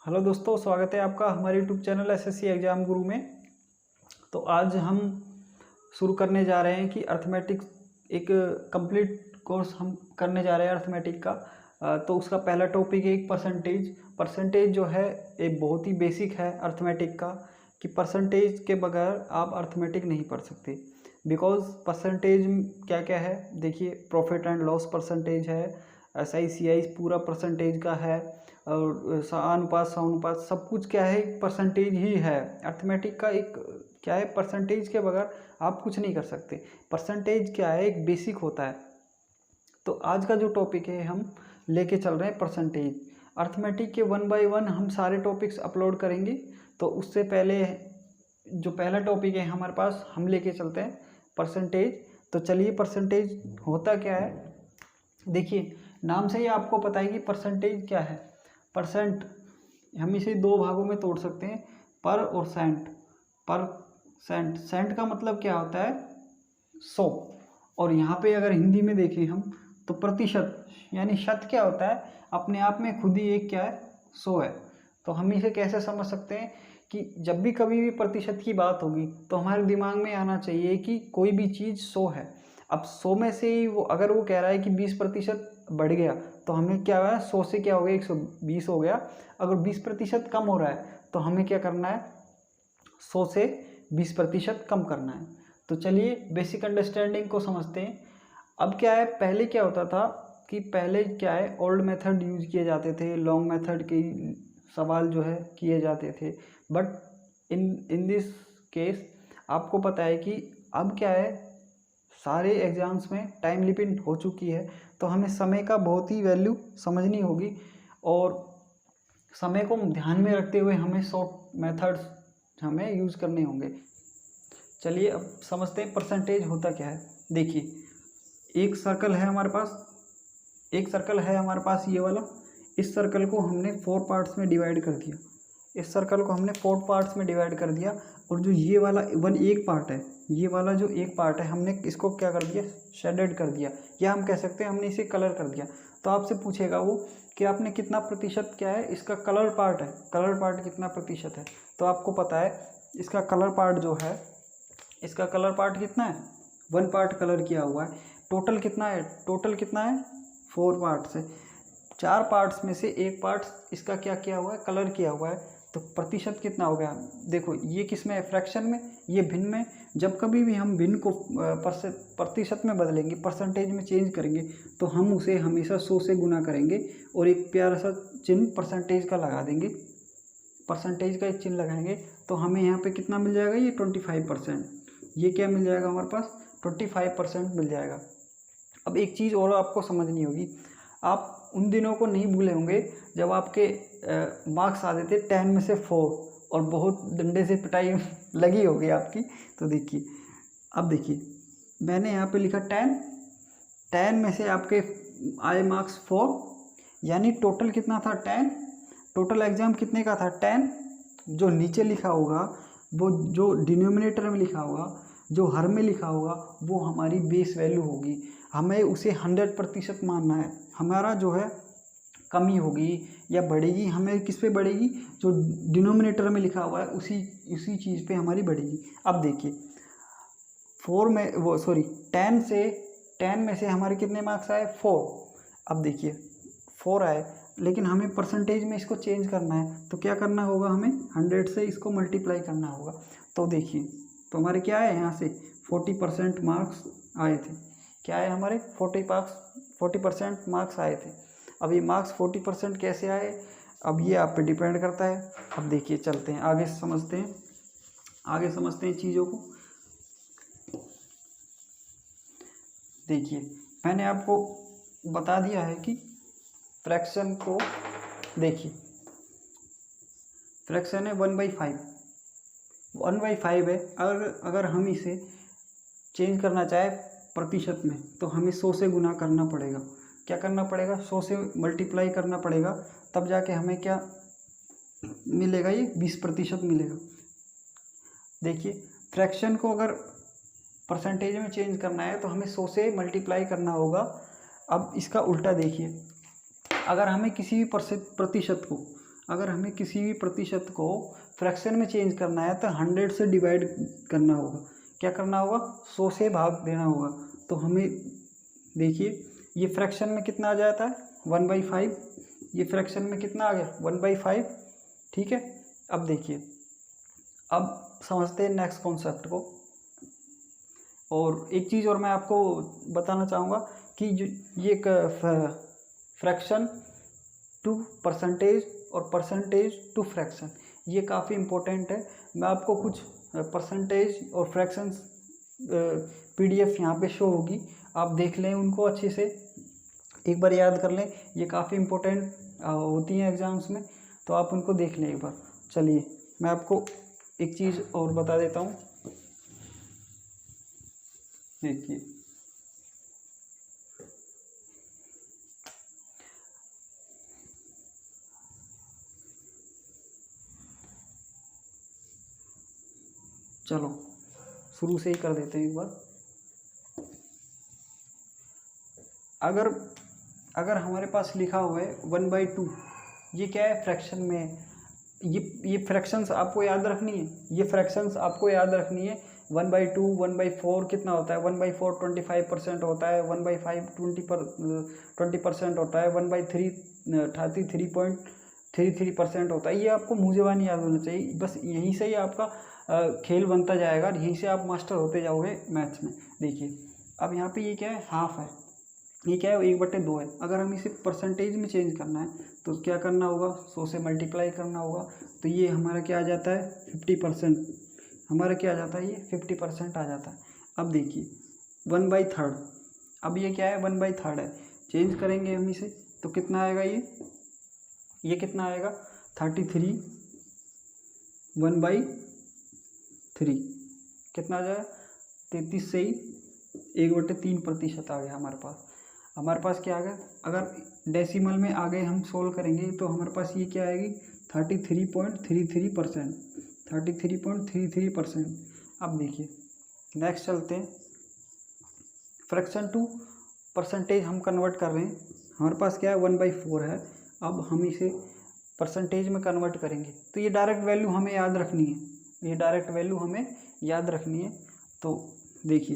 Hello दोस्तों, स्वागत है आपका हमारे यूट्यूब चैनल एसएससी एग्ज़ाम गुरु में। तो आज हम शुरू करने जा रहे हैं कि अर्थमेटिक एक कंप्लीट कोर्स हम करने जा रहे हैं अर्थमेटिक का। तो उसका पहला टॉपिक है एक परसेंटेज जो है एक बहुत ही बेसिक है अर्थमेटिक का, कि परसेंटेज के बगैर आप अर्थमेटिक नहीं पढ़ सकते। बिकॉज परसेंटेज क्या क्या है, देखिए, प्रॉफिट एंड लॉस परसेंटेज है, SI CI पूरा परसेंटेज का है, और अनुपात समानुपात सब कुछ क्या है, एक परसेंटेज ही है। अर्थमेटिक का एक क्या है, परसेंटेज के बगैर आप कुछ नहीं कर सकते। परसेंटेज क्या है, एक बेसिक होता है। तो आज का जो टॉपिक है हम लेके चल रहे हैं परसेंटेज। अर्थमेटिक के 1 बाय 1 हम सारे टॉपिक्स अपलोड करेंगे। तो उससे पहले जो पहला टॉपिक है हमारे पास, हम लेके चलते हैं परसेंटेज। तो चलिए, परसेंटेज होता क्या है, देखिए नाम से ही आपको पता है कि परसेंटेज क्या है। परसेंट हम इसे दो भागों में तोड़ सकते हैं, पर और सेंट। पर सेंट का मतलब क्या होता है, 100। और यहाँ पे अगर हिंदी में देखें हम तो प्रतिशत, यानी शत क्या होता है, अपने आप में खुद ही एक क्या है, 100 है। तो हम इसे कैसे समझ सकते हैं कि जब भी कभी भी प्रतिशत की बात होगी तो हमारे दिमाग में आना चाहिए कि कोई भी चीज़ 100 है। अब 100 में से ही वो, अगर वो कह रहा है कि 20% बढ़ गया, तो हमें क्या हुआ, 100 से क्या हो गया, 120 हो गया। अगर 20% कम हो रहा है तो हमें क्या करना है, 100 से 20% कम करना है। तो चलिए बेसिक अंडरस्टैंडिंग को समझते हैं। अब क्या है, पहले क्या होता था कि पहले क्या है, ओल्ड मेथड यूज किए जाते थे, लॉन्ग मेथड के सवाल जो है किए जाते थे। बट इन दिस केस आपको पता है कि अब क्या है, सारे एग्ज़ाम्स में टाइम लिमिट हो चुकी है। तो हमें समय का बहुत ही वैल्यू समझनी होगी, और समय को ध्यान में रखते हुए हमें शॉर्ट मेथड्स हमें यूज़ करने होंगे। चलिए अब समझते हैं परसेंटेज होता क्या है। देखिए, एक सर्कल है हमारे पास, ये वाला। इस सर्कल को हमने 4 पार्ट्स में डिवाइड कर दिया। और जो ये वाला एक पार्ट है, ये वाला जो एक पार्ट है, हमने इसको क्या कर दिया, शेडेड कर दिया, या हम कह सकते हैं हमने इसे कलर कर दिया। तो आपसे पूछेगा वो कि आपने कितना प्रतिशत क्या है, इसका कलर पार्ट है, कलर पार्ट कितना प्रतिशत है। तो आपको पता है इसका कलर पार्ट जो है, इसका कलर पार्ट कितना है, 1 पार्ट कलर किया हुआ है। टोटल कितना है, 4 पार्ट्स है। 4 पार्ट्स में से एक पार्ट इसका क्या किया हुआ है, कलर किया हुआ है। तो प्रतिशत कितना हो गया, देखो ये किस में है, फ्रैक्शन में, ये भिन्न में। जब कभी भी हम भिन्न को प्रतिशत में बदलेंगे, परसेंटेज में चेंज करेंगे, तो हम उसे हमेशा 100 से गुना करेंगे और एक प्यारा सा चिन्ह परसेंटेज का लगा देंगे। परसेंटेज का एक चिन्ह लगाएंगे तो हमें यहाँ पे कितना मिल जाएगा, ये 25%। ये क्या मिल जाएगा हमारे पास, 25% मिल जाएगा। अब एक चीज़ और आपको समझनी होगी, आप उन दिनों को नहीं भूले होंगे जब आपके मार्क्स आते थे 10 में से 4, और बहुत डंडे से पिटाई लगी होगी आपकी। तो देखिए, अब देखिए मैंने यहाँ पे लिखा 10 में से आपके आए मार्क्स 4, यानी टोटल कितना था, 10। टोटल एग्ज़ाम कितने का था, 10। जो नीचे लिखा होगा, वो जो डिनोमिनेटर में लिखा होगा, जो हर में लिखा होगा, वो हमारी बेस वैल्यू होगी। हमें उसे 100% मानना है। हमारा जो है कमी होगी या बढ़ेगी, हमें किस पे बढ़ेगी, जो डिनोमिनेटर में लिखा हुआ है उसी चीज़ पे हमारी बढ़ेगी। अब देखिए 10 में से हमारे कितने मार्क्स आए, 4। अब देखिए 4 आए, लेकिन हमें परसेंटेज में इसको चेंज करना है, तो क्या करना होगा, हमें 100 से इसको मल्टीप्लाई करना होगा। तो देखिए, तो हमारे क्या है, यहाँ से 40% मार्क्स आए थे। क्या है, हमारे 40% मार्क्स आए थे। अब ये मार्क्स 40% कैसे आए, अब ये आप पे डिपेंड करता है। अब देखिए चलते हैं आगे समझते हैं चीज़ों को। देखिए मैंने आपको बता दिया है कि फ्रैक्शन को, देखिए फ्रैक्शन है 1/5 है। अगर हम इसे चेंज करना चाहे प्रतिशत में, तो हमें 100 से गुना करना पड़ेगा। क्या करना पड़ेगा, 100 से मल्टीप्लाई करना पड़ेगा, तब जाके हमें क्या मिलेगा, ये 20% मिलेगा। देखिए फ्रैक्शन को अगर परसेंटेज में चेंज करना है तो हमें 100 से मल्टीप्लाई करना होगा। अब इसका उल्टा देखिए, अगर हमें किसी भी प्रतिशत को अगर हमें किसी भी प्रतिशत को फ्रैक्शन में चेंज करना है तो 100 से डिवाइड करना होगा। क्या करना होगा? 100 से भाग देना होगा। तो हमें देखिए ये फ्रैक्शन में कितना आ जाता है 1/5, ये फ्रैक्शन में कितना आ गया 1/5। ठीक है, अब देखिए, अब समझते हैं नेक्स्ट कॉन्सेप्ट को। और एक चीज़ और मैं आपको बताना चाहूँगा कि जो ये एक फ्रैक्शन टू परसेंटेज और परसेंटेज टू फ्रैक्शन, ये काफ़ी इम्पोर्टेंट है। मैं आपको कुछ परसेंटेज और फ्रैक्शंस PDF यहाँ पे शो होगी, आप देख लें उनको अच्छे से, एक बार याद कर लें, ये काफ़ी इम्पोर्टेंट होती हैं एग्ज़ाम्स में, तो आप उनको देख लें एक बार। चलिए मैं आपको एक चीज़ और बता देता हूँ। देखिए चलो शुरू से ही कर देते हैं एक बार। अगर हमारे पास लिखा हुआ है 1/2, ये क्या है? फ्रैक्शन में है। ये फ्रैक्शंस आपको याद रखनी है, ये फ्रैक्शंस आपको याद रखनी है। 1/2, 1/4 कितना होता है? 1/4 25% होता है, 1/5 20% होता है, 1/3 33.33% होता है। ये आपको मुँह ज़बानी याद होना चाहिए, बस यहीं से ही आपका खेल बनता जाएगा, यहीं से आप मास्टर होते जाओगे मैथ्स में। देखिए अब यहाँ पे ये क्या है? हाफ है, ये क्या है? 1/2 है। अगर हम इसे परसेंटेज में चेंज करना है तो क्या करना होगा? 100 से मल्टीप्लाई करना होगा। तो ये हमारा क्या आ जाता है? 50%। हमारा क्या आ जाता है? ये 50% आ जाता है। अब देखिए 1/3, अब ये क्या है? 1/3 है। चेंज करेंगे हम इसे तो कितना आएगा? ये कितना आएगा? 33 1/3 कितना आ जाएगा? 33 से ही 1/3% आ गया हमारे पास। हमारे पास क्या आ गया? अगर डेसिमल में आगे हम सोल्व करेंगे तो हमारे पास ये क्या आएगी? 33.33%। 33.33%। अब देखिए नेक्स्ट चलते हैं, फ्रैक्शन टू परसेंटेज हम कन्वर्ट कर रहे हैं। हमारे पास क्या है? 1/4 है। अब हम इसे परसेंटेज में कन्वर्ट करेंगे तो ये डायरेक्ट वैल्यू हमें याद रखनी है, ये डायरेक्ट वैल्यू हमें याद रखनी है। तो देखिए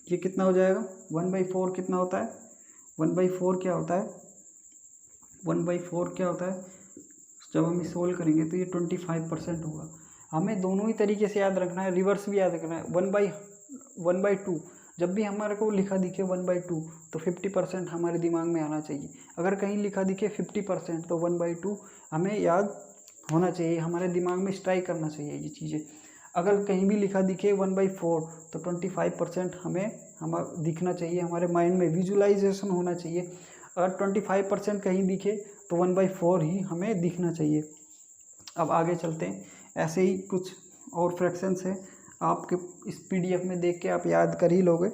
ये कितना हो जाएगा? 1/4 कितना होता है? 1/4 क्या होता है? 1/4 क्या होता है? जब हम इसे सोल्व करेंगे तो ये 25% होगा। हमें दोनों ही तरीके से याद रखना है, रिवर्स भी याद रखना है। 1/2 जब भी हमारे को लिखा दिखे 1/2 तो 50% हमारे दिमाग में आना चाहिए। अगर कहीं लिखा दिखे 50% तो 1/2 हमें याद होना चाहिए, हमारे दिमाग में स्ट्राइक करना चाहिए ये चीज़ें। अगर कहीं भी लिखा दिखे 1/4 तो 25% हमें दिखना चाहिए, हमारे माइंड में विजुअलाइजेशन होना चाहिए। अगर 25% कहीं दिखे तो 1/4 ही हमें दिखना चाहिए। अब आगे चलते हैं, ऐसे ही कुछ और फ्रैक्शंस हैं, आपके इस PDF में देख के आप याद कर ही लोगे,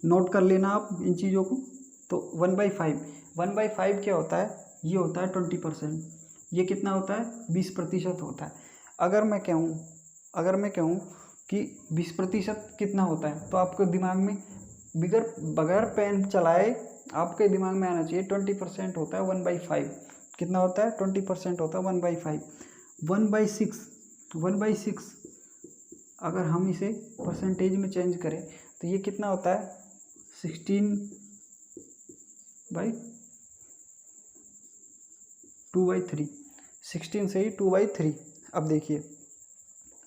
नोट कर लेना आप इन चीज़ों को। तो 1/5 क्या होता है? ये होता है 20%। ये कितना होता है? 20% होता है। अगर मैं कहूँ कि 20% कितना होता है तो आपके दिमाग में बगैर पेन चलाए आपके दिमाग में आना चाहिए 20% होता है 1/5। कितना होता है? 20% होता है 1/5। 1/6 अगर हम इसे परसेंटेज में चेंज करें तो ये कितना होता है? 16/2/3। 16 से ही 2/3। अब देखिए,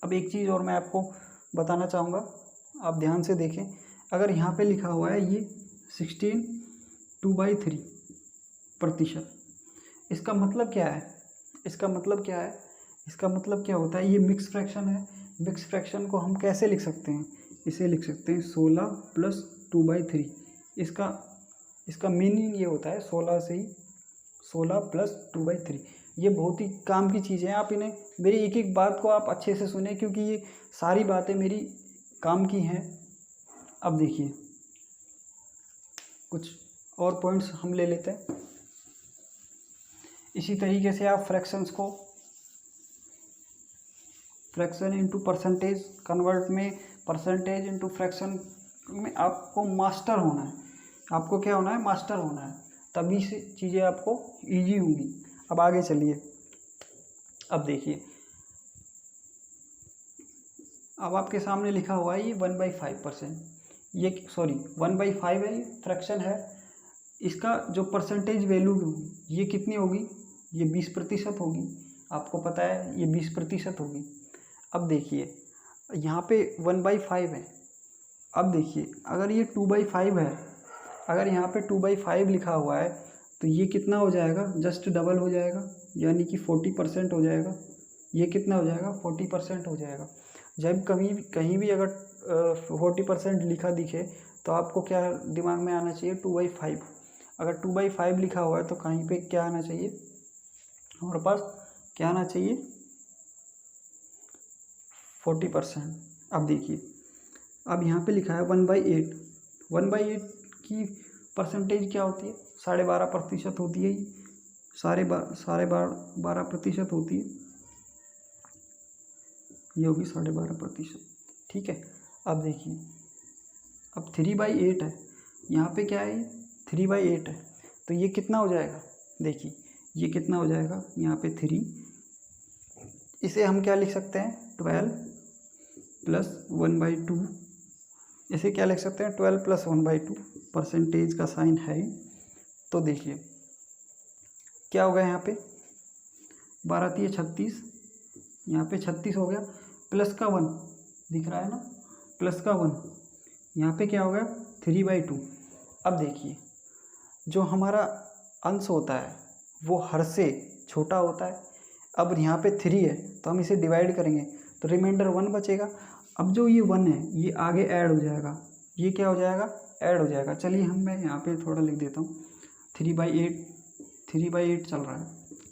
अब एक चीज़ और मैं आपको बताना चाहूँगा, आप ध्यान से देखें। अगर यहाँ पे लिखा हुआ है ये 16 2/3%, इसका मतलब क्या है? इसका मतलब क्या होता है? ये मिक्स फ्रैक्शन है। मिक्स फ्रैक्शन को हम कैसे लिख सकते हैं? इसे लिख सकते हैं 16 + 2/3। इसका मीनिंग ये होता है 16 + 2/3। ये बहुत ही काम की चीज़ें हैं, आप इन्हें मेरी एक एक बात को आप अच्छे से सुने क्योंकि ये सारी बातें मेरी काम की हैं। अब देखिए कुछ और पॉइंट्स हम ले लेते हैं। इसी तरीके से आप फ्रैक्शंस को फ्रैक्शन इनटू परसेंटेज कन्वर्ट में, परसेंटेज इनटू फ्रैक्शन में आपको मास्टर होना है। आपको क्या होना है? मास्टर होना है, तभी से चीज़ें आपको ईजी होंगी। अब आगे चलिए, अब देखिए, अब आपके सामने लिखा हुआ है ये 1/5%, ये सॉरी 1/5 है, ये फ्रैक्शन है, इसका जो परसेंटेज वैल्यू होगी ये कितनी होगी, ये 20% होगी, आपको पता है ये 20% होगी। अब देखिए यहाँ पे 1/5 है, अब देखिए अगर ये 2/5 है, अगर यहाँ पे 2/5 लिखा हुआ है तो ये कितना हो जाएगा, जस्ट डबल हो जाएगा, यानी कि 40% हो जाएगा। ये कितना हो जाएगा, 40% हो जाएगा। जब कहीं भी अगर 40% लिखा दिखे तो आपको क्या दिमाग में आना चाहिए, 2/5। अगर 2/5 लिखा हुआ है तो कहीं पे क्या आना चाहिए, हमारे पास क्या आना चाहिए, 40%। अब देखिए, अब यहाँ पे लिखा है 1/8, 1/8 की परसेंटेज क्या होती है, 12.5% होती है, ये 12.5% होती है, ये होगी 12.5%, ठीक है। अब देखिए, अब 3/8 है, यहाँ पे क्या है, 3/8 है, तो ये कितना हो जाएगा, देखिए ये कितना हो जाएगा, यहाँ पे 3, इसे हम क्या लिख सकते हैं, 12 + 1/2, इसे क्या लिख सकते हैं, 12 + 1/2, परसेंटेज का साइन है। तो देखिए क्या होगा, यहाँ पे 12 × 36, यहाँ पे 36 हो गया, प्लस का 1 दिख रहा है ना, प्लस का 1, यहाँ पे क्या हो गया, 3/2। अब देखिए जो हमारा अंश होता है वो हर से छोटा होता है। अब यहाँ पे 3 है तो हम इसे डिवाइड करेंगे तो रिमाइंडर 1 बचेगा। अब जो ये 1 है ये आगे ऐड हो जाएगा, ये क्या हो जाएगा, ऐड हो जाएगा। चलिए मैं यहाँ पे थोड़ा लिख देता हूँ, 3/8 चल रहा है।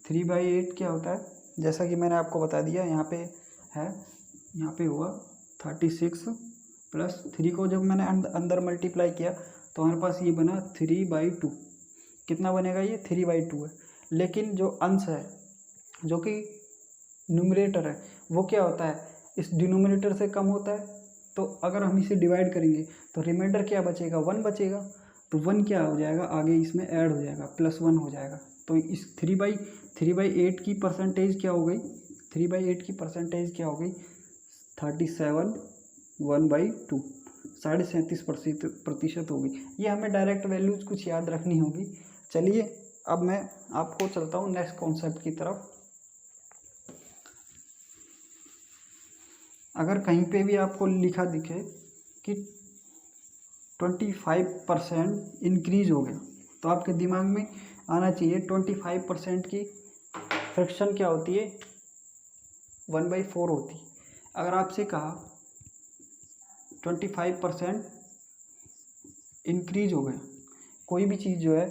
3/8 क्या होता है, जैसा कि मैंने आपको बता दिया, यहाँ पे है, यहाँ पे हुआ 36 + 3 को जब मैंने अंदर मल्टीप्लाई किया तो हमारे पास ये बना 3/2। कितना बनेगा, ये 3/2 है। लेकिन जो अंश है, जो कि न्यूमरेटर है, वो क्या होता है, इस डिनोमिनेटर से कम होता है। तो अगर हम इसे डिवाइड करेंगे तो रिमाइंडर क्या बचेगा, 1 बचेगा। तो 1 क्या हो जाएगा, आगे इसमें ऐड हो जाएगा, +1 हो जाएगा। तो इस 3/8 की परसेंटेज क्या हो गई, 3/8 की परसेंटेज क्या हो गई, 37 1/2, 37.5% होगी। ये हमें डायरेक्ट वैल्यूज कुछ याद रखनी होगी। चलिए अब मैं आपको चलता हूँ नेक्स्ट कॉन्सेप्ट की तरफ। अगर कहीं पे भी आपको लिखा दिखे कि 25% इंक्रीज हो गया तो आपके दिमाग में आना चाहिए 25% की फ्रैक्शन क्या होती है, 1/4 होती है। अगर आपसे कहा 25% इंक्रीज हो गया, कोई भी चीज़ जो है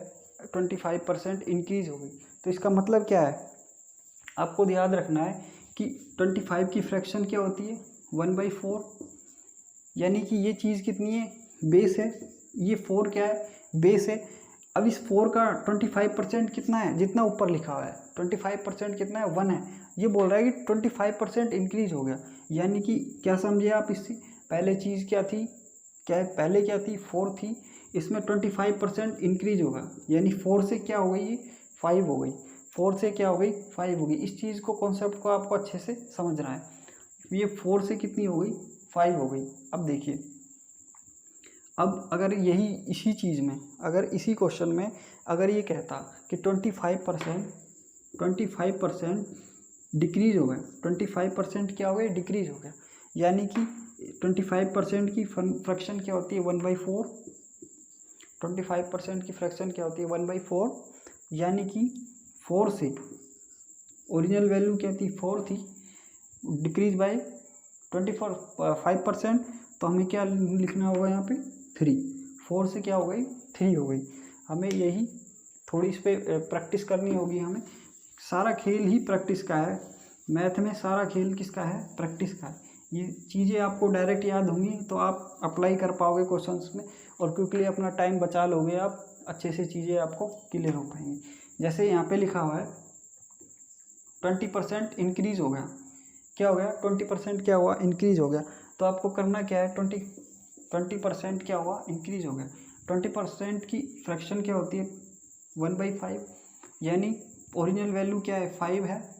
25% इंक्रीज हो गई, तो इसका मतलब क्या है, आपको याद रखना है कि 25 की फ्रैक्शन क्या होती है, 1/4, यानी कि ये चीज़ कितनी है, बेस है, ये 4 क्या है, बेस है। अब इस 4 का 25% कितना है, जितना ऊपर लिखा हुआ है 25% कितना है, 1 है। ये बोल रहा है कि 25% इंक्रीज हो गया, यानी कि क्या समझे आप इससे, पहले चीज़ क्या थी, पहले क्या थी, 4 थी, इसमें 25% इंक्रीज होगा, यानी 4 से क्या हो गई, ये 5 हो गई, 4 से क्या हो गई, 5 हो गई। इस चीज़ को, कॉन्सेप्ट को आपको अच्छे से समझना है। ये 4 से कितनी हो गई, 5 हो गई। अब देखिए, अब अगर यही इसी चीज़ में, अगर इसी क्वेश्चन में अगर ये कहता कि 25% डिक्रीज हो गया, 25% क्या हो गया, डिक्रीज हो गया, यानी कि 25% की फ्रैक्शन क्या होती है, 1/4। 25% की फ्रैक्शन क्या होती है, 1/4, यानी कि 4 से, ओरिजिनल वैल्यू क्या थी, 4 थी, डिक्रीज बाय 5%, तो हमें क्या लिखना होगा यहाँ पे, 3। 4 से क्या हो गई, 3 हो गई। हमें यही थोड़ी इस पर प्रैक्टिस करनी होगी। हमें सारा खेल ही प्रैक्टिस का है, मैथ में सारा खेल किसका है, प्रैक्टिस का है। ये चीज़ें आपको डायरेक्ट याद होंगी तो आप अप्लाई कर पाओगे क्वेश्चंस में, और क्विकली अपना टाइम बचा लोगे, आप अच्छे से चीज़ें आपको क्लियर हो पाएंगी। जैसे यहाँ पे लिखा हुआ है 20% इंक्रीज़ हो गया, क्या हो गया, 20% क्या हुआ, इंक्रीज़ हो गया। तो आपको करना क्या है, 20% क्या हुआ, इंक्रीज़ हो गया। 20% की फ्रैक्शन क्या होती है, 1/5, यानी ओरिजिनल वैल्यू क्या है 5 है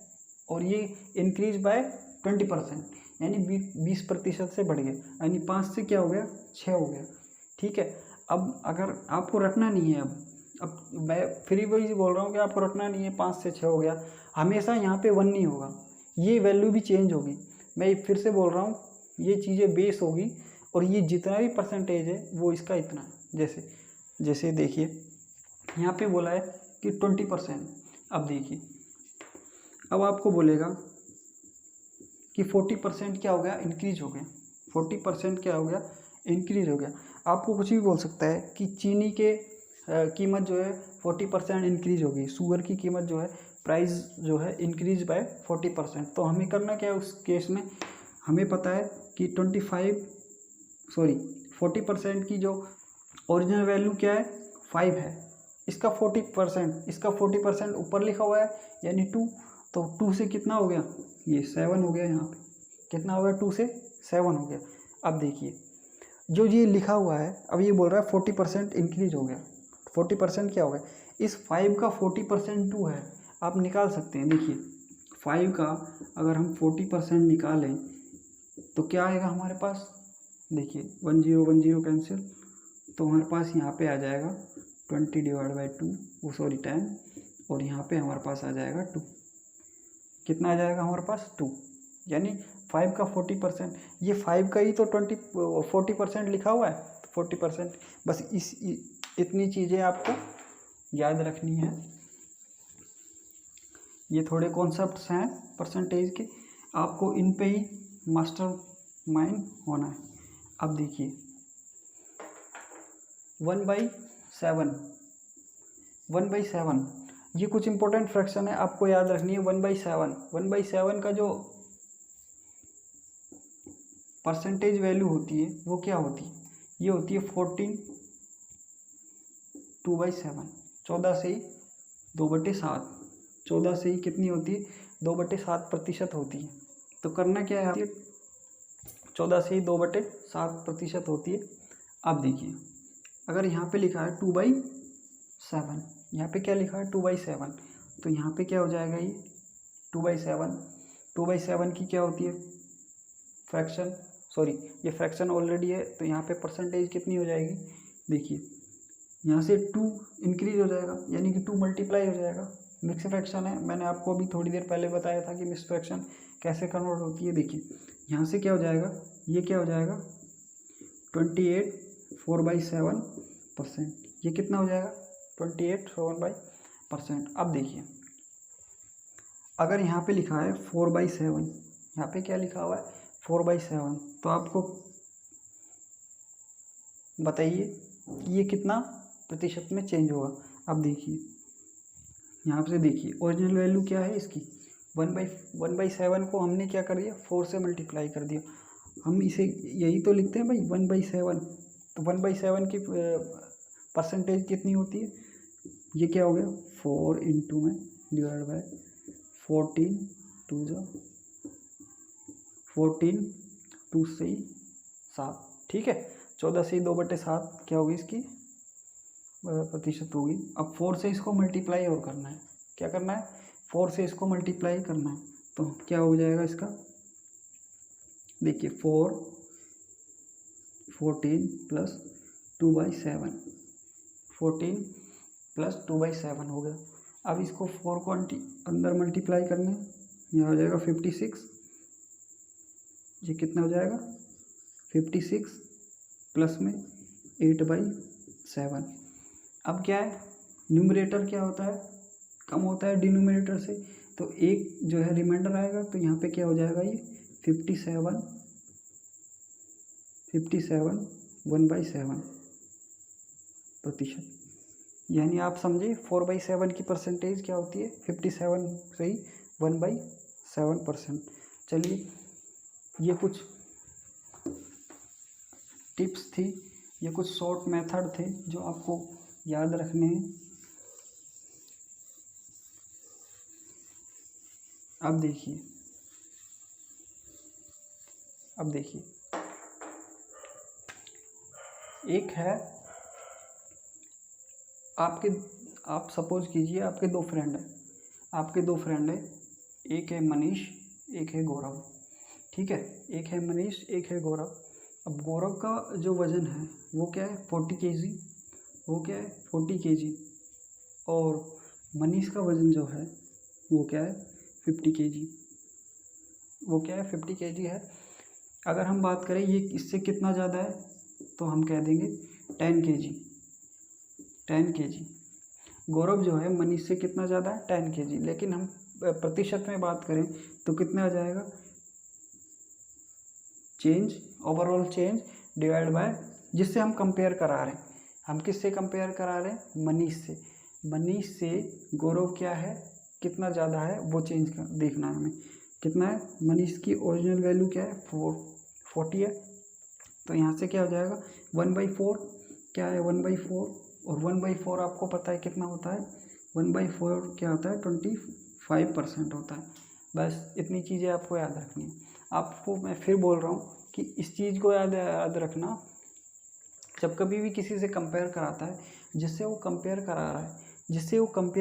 और ये इंक्रीज बाय 20%, यानी 20% से बढ़ गया, यानी 5 से क्या हो गया 6 हो गया। ठीक है, अब अगर आपको रटना नहीं है, अब मैं फिर वही बोल रहा हूँ कि आपको रटना नहीं है, 5 से 6 हो गया, हमेशा यहाँ पे 1 नहीं होगा, ये वैल्यू भी चेंज होगी। मैं फिर से बोल रहा हूँ, ये चीज़ें बेस होगी और ये जितना भी परसेंटेज है वो इसका इतना है। जैसे देखिए यहाँ पे बोला है कि 20%। अब देखिए, अब आपको बोलेगा कि 40% क्या हो गया, इंक्रीज हो गया, 40% क्या हो गया, इंक्रीज हो गया। आपको कुछ भी बोल सकता है कि चीनी के कीमत जो है 40% इंक्रीज होगी, शुगर की कीमत जो है प्राइस जो है इंक्रीज बाय 40%। तो हमें करना क्या है उस केस में, हमें पता है कि 40% की जो ओरिजिनल वैल्यू क्या है 5 है, इसका 40% ऊपर लिखा हुआ है यानी 2, तो 2 से कितना हो गया, ये 7 हो गया, यहाँ पे कितना हो गया 2 से 7 हो गया। अब देखिए जो ये लिखा हुआ है, अब ये बोल रहा है 40% इंक्रीज हो गया, 40% क्या हो गया, इस 5 का 40% 2 है, आप निकाल सकते हैं। देखिए 5 का अगर हम 40% निकालें तो क्या आएगा हमारे पास, देखिए 1 0 1 0 कैंसिल, तो हमारे पास यहाँ पे आ जाएगा 20 डिवाइड बाई 2, 10, और यहाँ पे हमारे पास आ जाएगा 2, कितना आ जाएगा हमारे पास 2, यानी 5 का 40%, ये 5 का ही तो 40% लिखा हुआ है, 40%। बस इतनी चीज़ें आपको याद रखनी है, ये थोड़े कॉन्सेप्ट्स हैं परसेंटेज के, आपको इन पे ही मास्टर माइंड होना है। अब देखिए 1/7 ये कुछ इंपॉर्टेंट फ्रैक्शन है, आपको याद रखनी है। 1/7 का जो परसेंटेज वैल्यू होती है वो क्या होती है, ये होती है 14 2/7, 14 से ही 2/7, 14 से ही कितनी होती है 2/7% होती है। तो करना क्या है, 14 से ही 2/7% होती है। अब देखिए अगर यहाँ पे लिखा है 2/7, यहाँ पे क्या लिखा है 2/7, तो यहाँ पे क्या हो जाएगा, ये 2/7 की क्या होती है फ्रैक्शन, ये फ्रैक्शन ऑलरेडी है, तो यहाँ पे परसेंटेज कितनी हो जाएगी, देखिए यहाँ से 2 इंक्रीज हो जाएगा, यानी कि 2 मल्टीप्लाई हो जाएगा। मिक्स फ्रैक्शन है, मैंने आपको अभी थोड़ी देर पहले बताया था कि मिक्स फ्रैक्शन कैसे कन्वर्ट होती है। देखिए यहाँ से क्या हो जाएगा, ये क्या हो जाएगा 28 4/7%, ये कितना हो जाएगा 28 7/%। अब देखिए अगर यहाँ पे लिखा है 4/7, यहाँ पे क्या लिखा हुआ है 4/7, तो आपको बताइए कि ये कितना प्रतिशत में चेंज होगा। अब देखिए यहाँ से देखिए ओरिजिनल वैल्यू क्या है इसकी 1/7 को हमने क्या कर दिया 4 से मल्टीप्लाई कर दिया, हम इसे यही तो लिखते हैं भाई 1/7, तो 1/7 की परसेंटेज कितनी होती है, ये क्या हो गया 4 इंटू में डिवाइड बाय 14 2 से 7, ठीक है, 14 से 2/7 क्या होगी इसकी प्रतिशत होगी। अब 4 से इसको मल्टीप्लाई और करना है, क्या करना है 4 से इसको मल्टीप्लाई करना है, तो क्या हो जाएगा इसका, देखिए 14 प्लस 2/7, 14 प्लस 2/7 हो गया। अब इसको 4 को अंदर मल्टीप्लाई करना है, यह हो जाएगा 56, ये कितना हो जाएगा 56 प्लस में 8/7। अब क्या है न्यूमरेटर क्या होता है कम होता है डिनोमिनेटर से, तो एक जो है रिमाइंडर आएगा, तो यहाँ पे क्या हो जाएगा ये 57 1/7%, यानी आप समझे 4/7 की परसेंटेज क्या होती है 57 से ही 1/7%। चलिए ये कुछ टिप्स थी, ये कुछ शॉर्ट मेथड थे जो आपको याद रखने हैं। अब देखिए एक है आप सपोज कीजिए आपके 2 फ्रेंड हैं, आपके दो फ्रेंड है, एक है मनीष एक है गौरव, ठीक है, एक है मनीष एक है गौरव। अब गौरव का जो वज़न है वो क्या है 40 kg, वो क्या है 40 kg, और मनीष का वज़न जो है वो क्या है 50 kg, वो क्या है 50 kg है। अगर हम बात करें ये इससे कितना ज़्यादा है तो हम कह देंगे 10 kg, 10 kg। गौरव जो है मनीष से कितना ज़्यादा है 10 kg, लेकिन हम प्रतिशत में बात करें तो कितना आ जाएगा, change, overall change divide by, जिससे हम कंपेयर करा रहे हैं, हम किससे कंपेयर करा रहे हैं, मनीष से। मनीष से गौरव क्या है, कितना ज़्यादा है वो चेंज देखना है हमें, कितना है। मनीष की ओरिजिनल वैल्यू क्या है 40 है, तो यहाँ से क्या हो जाएगा 1/4, क्या है 1/4, और 1/4 आपको पता है कितना होता है, 1/4 क्या होता है 25% होता है। बस इतनी चीज़ें आपको याद रखनी है। आपको मैं फिर बोल रहा हूँ कि इस चीज़ को याद रखना, जब कभी भी किसी से कंपेयर कराता है, जिससे वो कंपेयर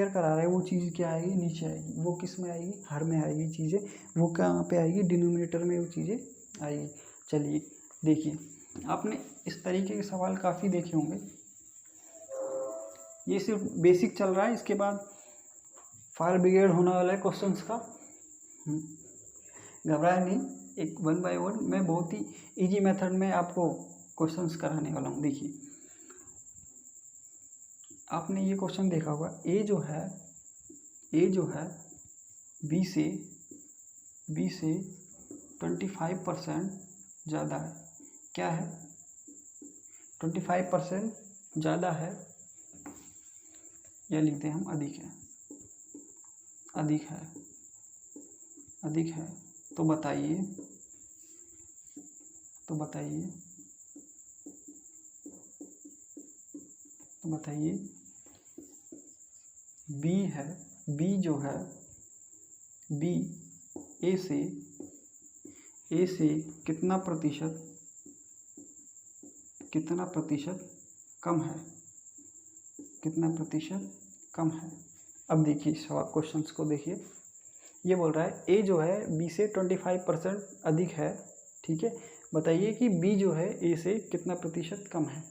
करा रहा है वो चीज़ क्या आएगी, नीचे आएगी। वो किस में आएगी, हर में आएगी चीज़ें, वो कहाँ पे आएगी, डिनोमिनेटर में वो चीज़ें आएगी। चलिए देखिए, आपने इस तरीके के सवाल काफ़ी देखे होंगे, ये सिर्फ बेसिक चल रहा है, इसके बाद फायर ब्रिगेड होने वाला है क्वेश्चंस का। घबराए नहीं, एक 1 by 1 मैं बहुत ही इजी मेथड में आपको क्वेश्चंस कराने वाला हूँ। देखिए, आपने ये क्वेश्चन देखा होगा, ए जो है बी से 25% ज़्यादा है, क्या है 25% ज़्यादा है, या लिखते हैं हम अधिक है, तो बताइए बी है, बी जो है, बी ए से कितना प्रतिशत कम है, अब देखिए सवाल क्वेश्चंस को देखिए, ये बोल रहा है ए जो है बी से 25% अधिक है, ठीक है, बताइए कि बी जो है ए से कितना प्रतिशत कम है।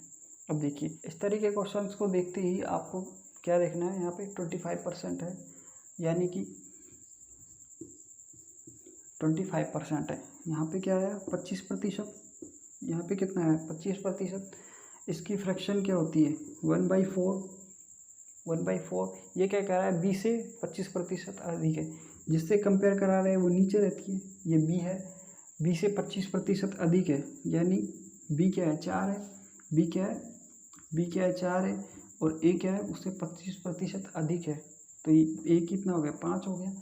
अब देखिए, इस तरीके क्वेश्चंस को देखते ही आपको क्या देखना है, यहाँ पे 25% है, यानी कि 25% है, यहाँ पे क्या है 25%, यहाँ पे कितना है 25%, इसकी फ्रैक्शन क्या होती है 1/4, ये क्या कह रहा है बी से 25% अधिक है, जिससे कंपेयर करा रहे हैं वो नीचे रहती है, ये बी है, बी से 25% अधिक है, यानी बी क्या है 4 है, बी क्या है 4 है, और ए क्या है उससे 25% अधिक है, तो ए कितना हो गया 5 हो गया।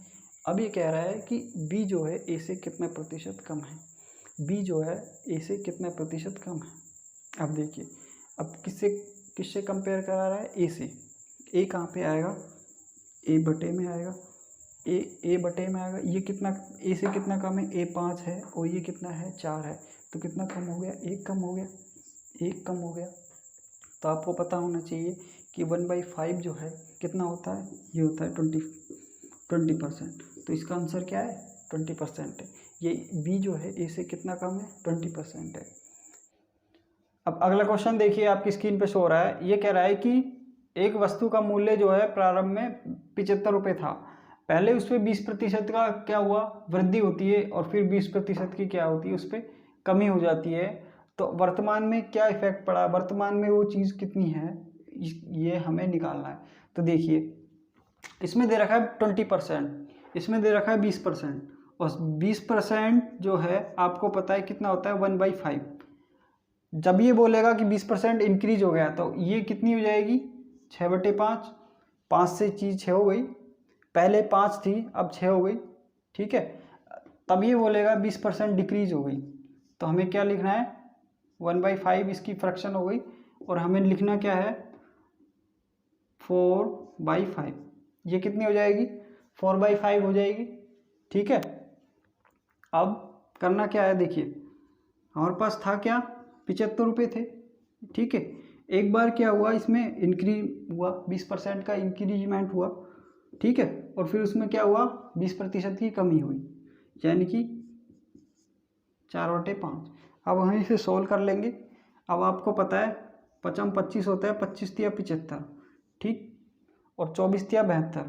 अब ये कह रहा है कि बी जो है ए से कितना प्रतिशत कम है, बी जो है ए से कितना प्रतिशत कम है। अब देखिए, अब किससे कंपेयर करा रहा है, ए से, ए कहाँ पे आएगा, ए बटे में आएगा, ए बटे में आएगा, ये कितना ए से कितना कम है, ए 5 है, और ये कितना है 4 है, तो कितना कम हो गया, एक कम हो गया। तो आपको पता होना चाहिए कि 1/5 जो है कितना होता है, ये होता है 20%, तो इसका आंसर क्या है 20% है, ये बी जो है ए से कितना कम है 20% है। अब अगला क्वेश्चन देखिए, आपकी स्क्रीन पे शो हो रहा है, ये कह रहा है कि एक वस्तु का मूल्य जो है प्रारंभ में 75 रुपये था, पहले उस पर 20% का क्या हुआ, वृद्धि होती है, और फिर 20% की क्या होती है, उस पर कमी हो जाती है, तो वर्तमान में क्या इफेक्ट पड़ा, वर्तमान में वो चीज़ कितनी है, ये हमें निकालना है। तो देखिए, इसमें दे रखा है 20%, इसमें दे रखा है 20%, और 20% जो है आपको पता है कितना होता है 1/5। जब ये बोलेगा कि 20% इंक्रीज हो गया, तो ये कितनी हो जाएगी 6/5, 5 से चीज़ 6 हो गई, पहले 5 थी अब 6 हो गई, ठीक है। तब ये बोलेगा 20% डिक्रीज हो गई, तो हमें क्या लिखना है 1/5 इसकी फ्रैक्शन हो गई, और हमें लिखना क्या है 4/5, ये कितनी हो जाएगी 4/5 हो जाएगी, ठीक है। अब करना क्या है, देखिए हमारे पास था क्या 75 रुपये थे, ठीक है, एक बार क्या हुआ इसमें इंक्रीज हुआ, 20% का इंक्रीजमेंट हुआ, ठीक है, और फिर उसमें क्या हुआ, 20% की कमी हुई, यानी कि 4/5। अब हम इसे सोल्व कर लेंगे। अब आपको पता है 5 25 होता है, 25 तिया 75, ठीक, और 24 तिया 72।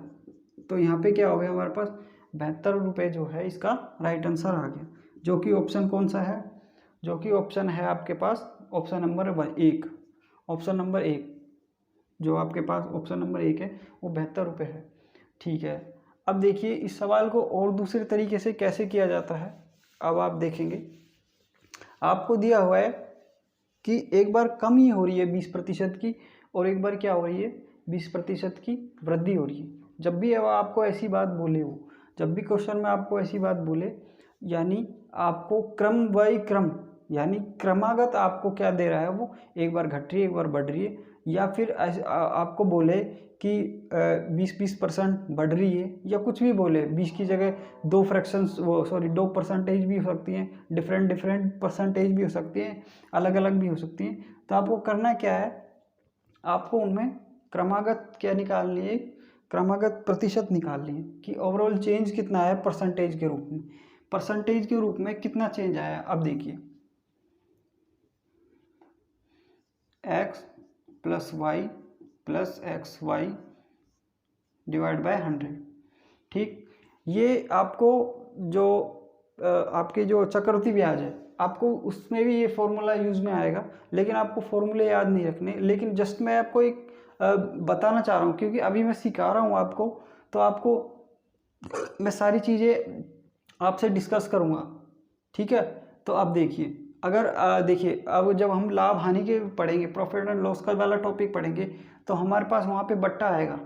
तो यहाँ पे क्या हो गया हमारे पास 72 रुपये जो है इसका राइट आंसर आ गया, जो कि ऑप्शन कौन सा है, जो कि ऑप्शन है आपके पास ऑप्शन नंबर 1, ऑप्शन नंबर 1 जो आपके पास ऑप्शन नंबर 1 है वो 72 रुपये है। ठीक है, अब देखिए इस सवाल को और दूसरे तरीके से कैसे किया जाता है। अब आप देखेंगे आपको दिया हुआ है कि एक बार कमी हो रही है 20% की और एक बार क्या हो रही है 20% की वृद्धि हो रही है। जब भी अब आपको ऐसी बात बोले हो, जब भी क्वेश्चन में आपको ऐसी बात बोले, यानी आपको क्रम बाई क्रम, यानी क्रमागत आपको क्या दे रहा है, वो एक बार घट रही है एक बार बढ़ रही है, या फिर आपको बोले कि 20% बढ़ रही है, या कुछ भी बोले 20 की जगह 2 फ्रैक्शंस वो सॉरी 2 परसेंटेज भी हो सकती हैं, डिफरेंट परसेंटेज भी हो सकती हैं, अलग अलग भी हो सकती हैं। तो आपको करना क्या है, आपको उनमें क्रमागत क्या निकालनी है, क्रमागत प्रतिशत निकालनी है कि ओवरऑल चेंज कितना है परसेंटेज के रूप में, परसेंटेज के रूप में कितना चेंज आया। अब देखिए x + y + xy divide by 100, ठीक। ये आपको जो आपके जो चक्रवृद्धि ब्याज है, आपको उसमें भी ये फॉर्मूला यूज़ में आएगा, लेकिन आपको फॉर्मूले याद नहीं रखने, लेकिन जस्ट मैं आपको एक बताना चाह रहा हूँ, क्योंकि अभी मैं सिखा रहा हूँ आपको, तो आपको मैं सारी चीज़ें आपसे डिस्कस करूँगा, ठीक है। तो आप देखिए, अगर देखिए अब जब हम लाभ हानि के पढ़ेंगे, प्रॉफिट एंड लॉस का वाला टॉपिक पढ़ेंगे, तो हमारे पास वहाँ पे बट्टा आएगा।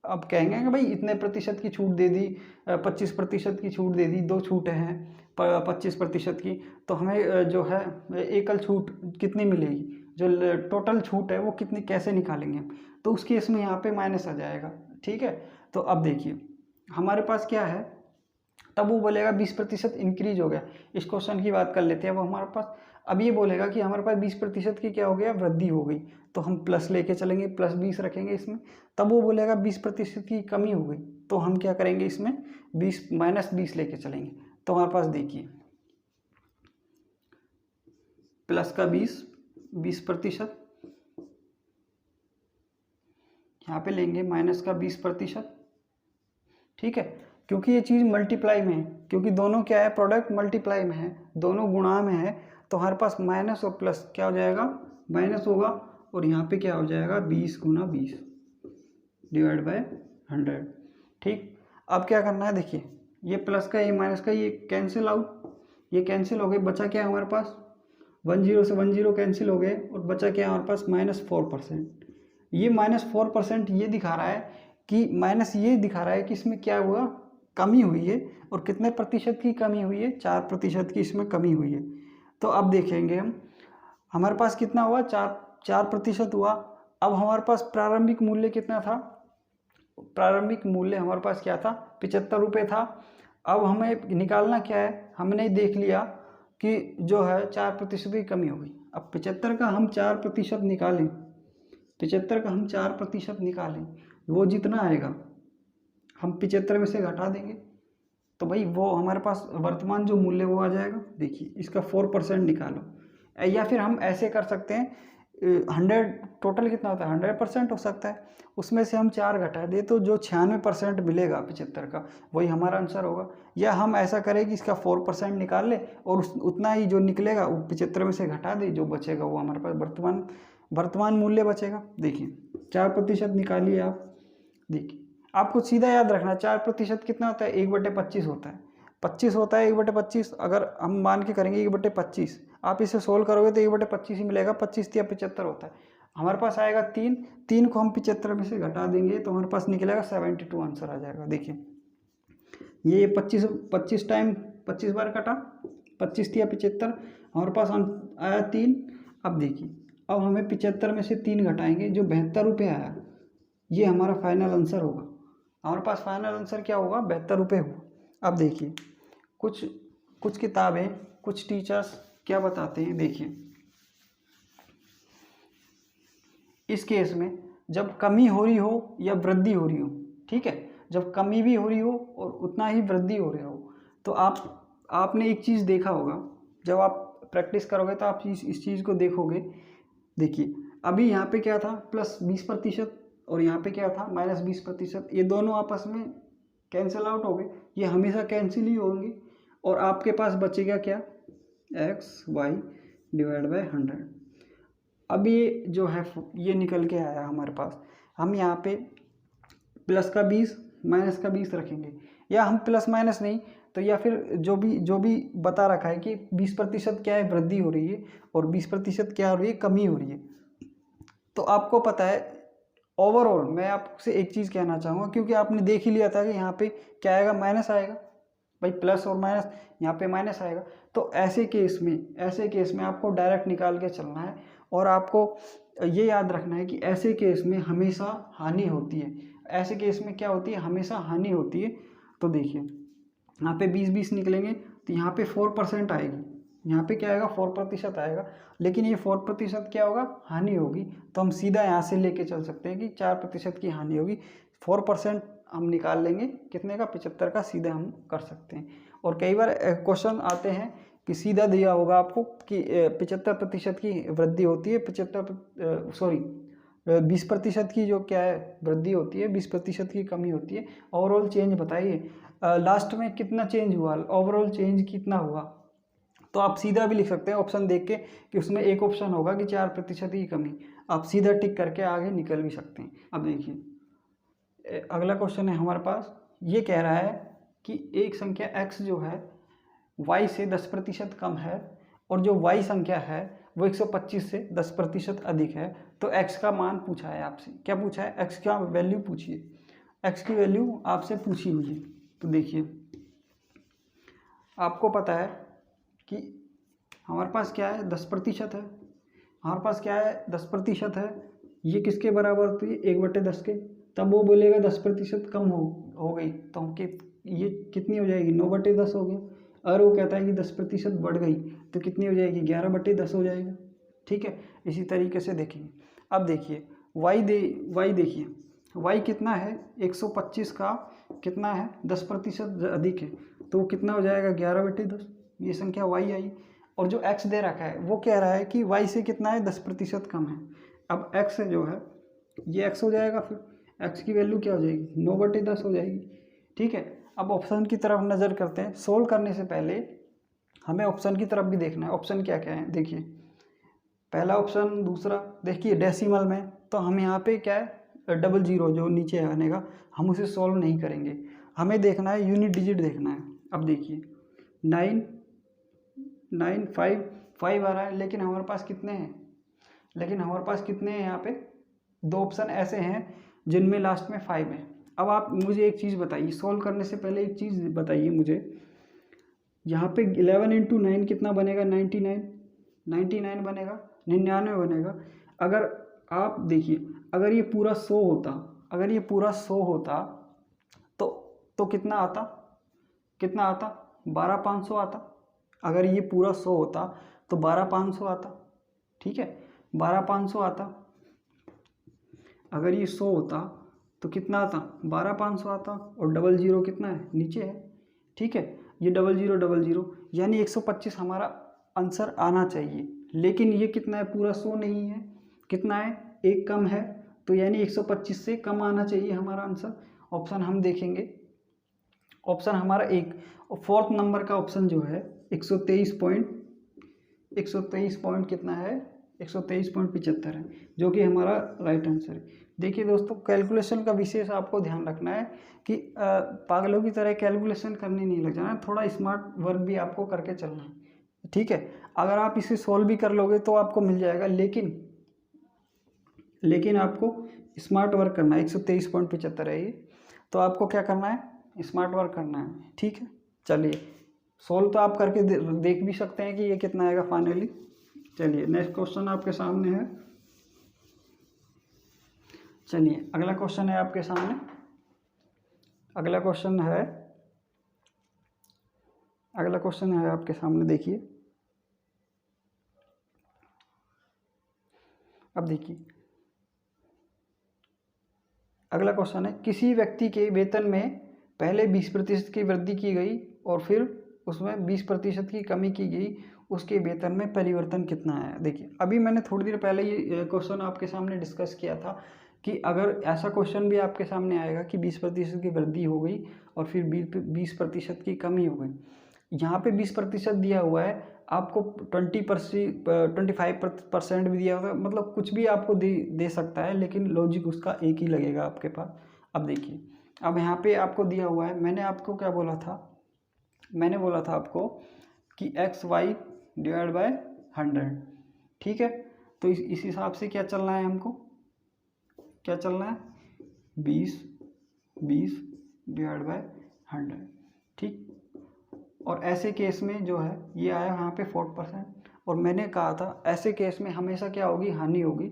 अब कहेंगे कि भाई इतने प्रतिशत की छूट दे दी, 25% की छूट दे दी, 2 छूटें हैं 25% की, तो हमें जो है एकल छूट कितनी मिलेगी, जो टोटल छूट है वो कितनी कैसे निकालेंगे, तो उस केस में यहाँ पे माइनस आ जाएगा, ठीक है। तो अब देखिए हमारे पास क्या है, तब वो बोलेगा 20% इंक्रीज हो गया। इस क्वेश्चन की बात कर लेते हैं। अब हमारे पास अब ये बोलेगा कि हमारे पास 20% की क्या हो गया, वृद्धि हो गई, तो हम प्लस लेके चलेंगे, +20 रखेंगे इसमें। तब वो बोलेगा 20% की कमी हो गई, तो हम क्या करेंगे इसमें -20 लेके चलेंगे। तो हमारे पास देखिए प्लस का 20%, यहाँ पे लेंगे माइनस का 20%, ठीक है, क्योंकि ये चीज़ मल्टीप्लाई में है, क्योंकि दोनों क्या है, प्रोडक्ट मल्टीप्लाई में है, दोनों गुणा में है, तो हमारे पास माइनस और प्लस क्या हो जाएगा, माइनस होगा, और यहाँ पे क्या हो जाएगा 20 × 20 डिवाइड बाय 100, ठीक। अब क्या करना है, देखिए ये प्लस का ये माइनस का ये कैंसिल आउट, ये कैंसिल हो गए, बचा क्या हमारे पास 10 से 10 कैंसिल हो गए, और बचा क्या हमारे पास -4%। ये -4% ये दिखा रहा है कि माइनस ये दिखा रहा है कि इसमें क्या हुआ, कमी हुई है, और कितने प्रतिशत की कमी हुई है, 4% की इसमें कमी हुई है। तो अब देखेंगे हम, हमारे पास कितना हुआ, 4% हुआ। अब हमारे पास प्रारंभिक मूल्य कितना था, प्रारंभिक मूल्य हमारे पास क्या था, 75 रुपये था। अब हमें निकालना क्या है, हमने देख लिया कि जो है 4% की कमी हो गई। अब 75 का हम 4% निकालें, 75 का हम 4% निकालें, वो जितना आएगा हम 75 में से घटा देंगे, तो भाई वो हमारे पास वर्तमान जो मूल्य वो आ जाएगा। देखिए इसका 4% निकालो, या फिर हम ऐसे कर सकते हैं 100 टोटल कितना होता है, 100% हो सकता है, उसमें से हम 4 घटा दे तो जो 96% मिलेगा 75 का, वही हमारा आंसर होगा। या हम ऐसा करें कि इसका 4% निकाल ले, और उतना ही जो निकलेगा वो 75 में से घटा दे, जो बचेगा वो हमारे पास वर्तमान मूल्य बचेगा। देखिए 4% निकालिए आप, देखिए आपको सीधा याद रखना 4% कितना होता है, 1/25 होता है, 25 होता है 1/25। अगर हम मान के करेंगे 1/25, आप इसे सोल्व करोगे तो 1/25 ही मिलेगा, 25 या 75 होता है। हमारे पास आएगा 3 को हम 75 में से घटा देंगे तो हमारे पास निकलेगा 72 आंसर आ जाएगा। देखिए ये 25 टाइम 25 बार कटा, 25 या 75, हमारे पास आया 3। अब देखिए अब हमें 75 में से 3 घटाएंगे, जो 72 रुपये आया, ये हमारा फाइनल आंसर होगा। हमारे पास फाइनल आंसर क्या होगा, 72 रुपये होगा। अब देखिए कुछ किताबें, कुछ टीचर्स क्या बताते हैं, देखिए इस केस में जब कमी हो रही हो या वृद्धि हो रही हो, ठीक है, जब कमी भी हो रही हो और उतना ही वृद्धि हो रही हो। तो आपने एक चीज़ देखा होगा, जब आप प्रैक्टिस करोगे तो आप इस चीज़ को देखोगे। देखिए अभी यहाँ पे क्या था +20% और यहाँ पे क्या था -20%। ये दोनों आपस में कैंसिल आउट हो गए, ये हमेशा कैंसिल ही होंगे और आपके पास बचेगा क्या, XY डिवाइड बाय 100। अब ये जो है ये निकल के आया हमारे पास। हम यहाँ पे प्लस का 20 माइनस का 20 रखेंगे, या हम प्लस माइनस नहीं तो या फिर जो भी बता रखा है कि 20% क्या है वृद्धि हो रही है और 20% क्या हो रही है कमी हो रही है। तो आपको पता है ओवरऑल मैं आपसे एक चीज़ कहना चाहूँगा, क्योंकि आपने देख ही लिया था कि यहाँ पे क्या आएगा, माइनस आएगा भाई, प्लस और माइनस यहाँ पे माइनस आएगा। तो ऐसे केस में आपको डायरेक्ट निकाल के चलना है और आपको ये याद रखना है कि ऐसे केस में हमेशा हानि होती है। ऐसे केस में क्या होती है, हमेशा हानि होती है। तो देखिए यहाँ पे 20 निकलेंगे तो यहाँ पे 4% आएगी, यहाँ पे क्या आएगा 4% आएगा, लेकिन ये 4% क्या होगा, हानि होगी। तो हम सीधा यहाँ से लेके चल सकते हैं कि 4% की हानि होगी। 4% हम निकाल लेंगे कितने का, 75 का, सीधे हम कर सकते हैं। और कई बार क्वेश्चन आते हैं कि सीधा दिया होगा आपको कि 75% की वृद्धि होती है, 20% की जो क्या है वृद्धि होती है, 20% की कमी होती है। ओवरऑल चेंज बताइए लास्ट में कितना चेंज हुआ, ओवरऑल चेंज कितना हुआ। तो आप सीधा भी लिख सकते हैं ऑप्शन देख के कि उसमें एक ऑप्शन होगा कि 4% की कमी, आप सीधा टिक करके आगे निकल भी सकते हैं। अब देखिए अगला क्वेश्चन है हमारे पास, ये कह रहा है कि एक संख्या x जो है y से 10% कम है और जो y संख्या है वो 125 से 10% अधिक है। तो x का मान पूछा है आपसे, क्या पूछा है, x का वैल्यू पूछिए, x की वैल्यू आपसे पूछी हुई है। तो देखिए आपको पता है कि हमारे पास क्या है 10% है, हमारे पास क्या है 10% है, ये किसके बराबर होती है 1/10 के। तब वो बोलेगा 10% कम हो गई तो हम ये कितनी हो जाएगी 9/10 हो गया। अगर वो कहता है कि 10% बढ़ गई तो कितनी हो जाएगी 11/10 हो जाएगा। ठीक है, इसी तरीके से देखेंगे। अब देखिए y देखिए y कितना है 125 का कितना है 10% अधिक है, तो वो कितना हो जाएगा 11/10, ये संख्या y आई। और जो x दे रखा है वो कह रहा है कि y से कितना है 10% कम है। अब x जो है ये x हो जाएगा, फिर x की वैल्यू क्या हो जाएगी 9/10 हो जाएगी। ठीक है, अब ऑप्शन की तरफ नज़र करते हैं। सोल्व करने से पहले हमें ऑप्शन की तरफ भी देखना है, ऑप्शन क्या क्या है। देखिए पहला ऑप्शन, दूसरा, देखिए डेसिमल में तो हम यहाँ पे क्या है 00 जो नीचे बनेगा हम उसे सॉल्व नहीं करेंगे, हमें देखना है यूनिट डिजिट देखना है। अब देखिए 9 आ रहा है, लेकिन हमारे पास कितने हैं, यहाँ पे दो ऑप्शन ऐसे हैं जिनमें लास्ट में 5 है। अब आप मुझे एक चीज़ बताइए, सॉल्व करने से पहले एक चीज़ बताइए मुझे, यहाँ पे 11 × 9 कितना बनेगा 99 बनेगा, 99 बनेगा। अगर आप देखिए अगर ये पूरा 100 होता तो कितना आता 12500 आता। अगर ये पूरा 100 होता तो 12500 आता। ठीक है, 12500 आता। अगर ये 100 होता तो कितना आता 12500 आता। और 00 कितना है नीचे है। ठीक है, ये 00 यानी 125 हमारा आंसर आना चाहिए, लेकिन ये कितना है पूरा 100 नहीं है, कितना है एक कम है, तो यानी 125 से कम आना चाहिए हमारा आंसर। ऑप्शन हम देखेंगे, ऑप्शन हमारा एक, फोर्थ नंबर का ऑप्शन जो है 123 पॉइंट कितना है 123.75 है, जो कि हमारा राइट आंसर है। देखिए दोस्तों कैलकुलेशन का विशेष आपको ध्यान रखना है कि पागलों की तरह कैलकुलेशन करने नहीं लग जाना है, थोड़ा स्मार्ट वर्क भी आपको करके चलना है। ठीक है, अगर आप इसे सॉल्व भी कर लोगे तो आपको मिल जाएगा, लेकिन आपको स्मार्ट वर्क करना है। 123.75 है ये, तो आपको क्या करना है स्मार्ट वर्क करना है। ठीक है, चलिए सॉल्व तो आप करके देख भी सकते हैं कि ये कितना आएगा फाइनली। चलिए नेक्स्ट क्वेश्चन आपके सामने है। चलिए अगला क्वेश्चन है आपके सामने, अगला क्वेश्चन है आपके सामने। देखिए अब देखिए अगला क्वेश्चन है, किसी व्यक्ति के वेतन में पहले 20% की वृद्धि की गई और फिर उसमें 20% की कमी की गई, उसके वेतन में परिवर्तन कितना है। देखिए अभी मैंने थोड़ी देर पहले ये क्वेश्चन आपके सामने डिस्कस किया था कि अगर ऐसा क्वेश्चन भी आपके सामने आएगा कि 20% की वृद्धि हो गई और फिर 20% की कमी हो गई, यहाँ पे 20% दिया हुआ है, आपको 25% भी दिया होगा, मतलब कुछ भी आपको दे सकता है, लेकिन लॉजिक उसका एक ही लगेगा आपके पास। अब देखिए, अब यहाँ पे आपको दिया हुआ है, मैंने आपको क्या बोला था, मैंने बोला था आपको कि XY डिवाइड बाय 100, ठीक है। तो इस हिसाब से क्या चलना है, हमको क्या चलना है, 20 डिवाइड बाय 100, ठीक। और ऐसे केस में जो है ये आया यहाँ पे 4%, और मैंने कहा था ऐसे केस में हमेशा क्या होगी, हानि होगी।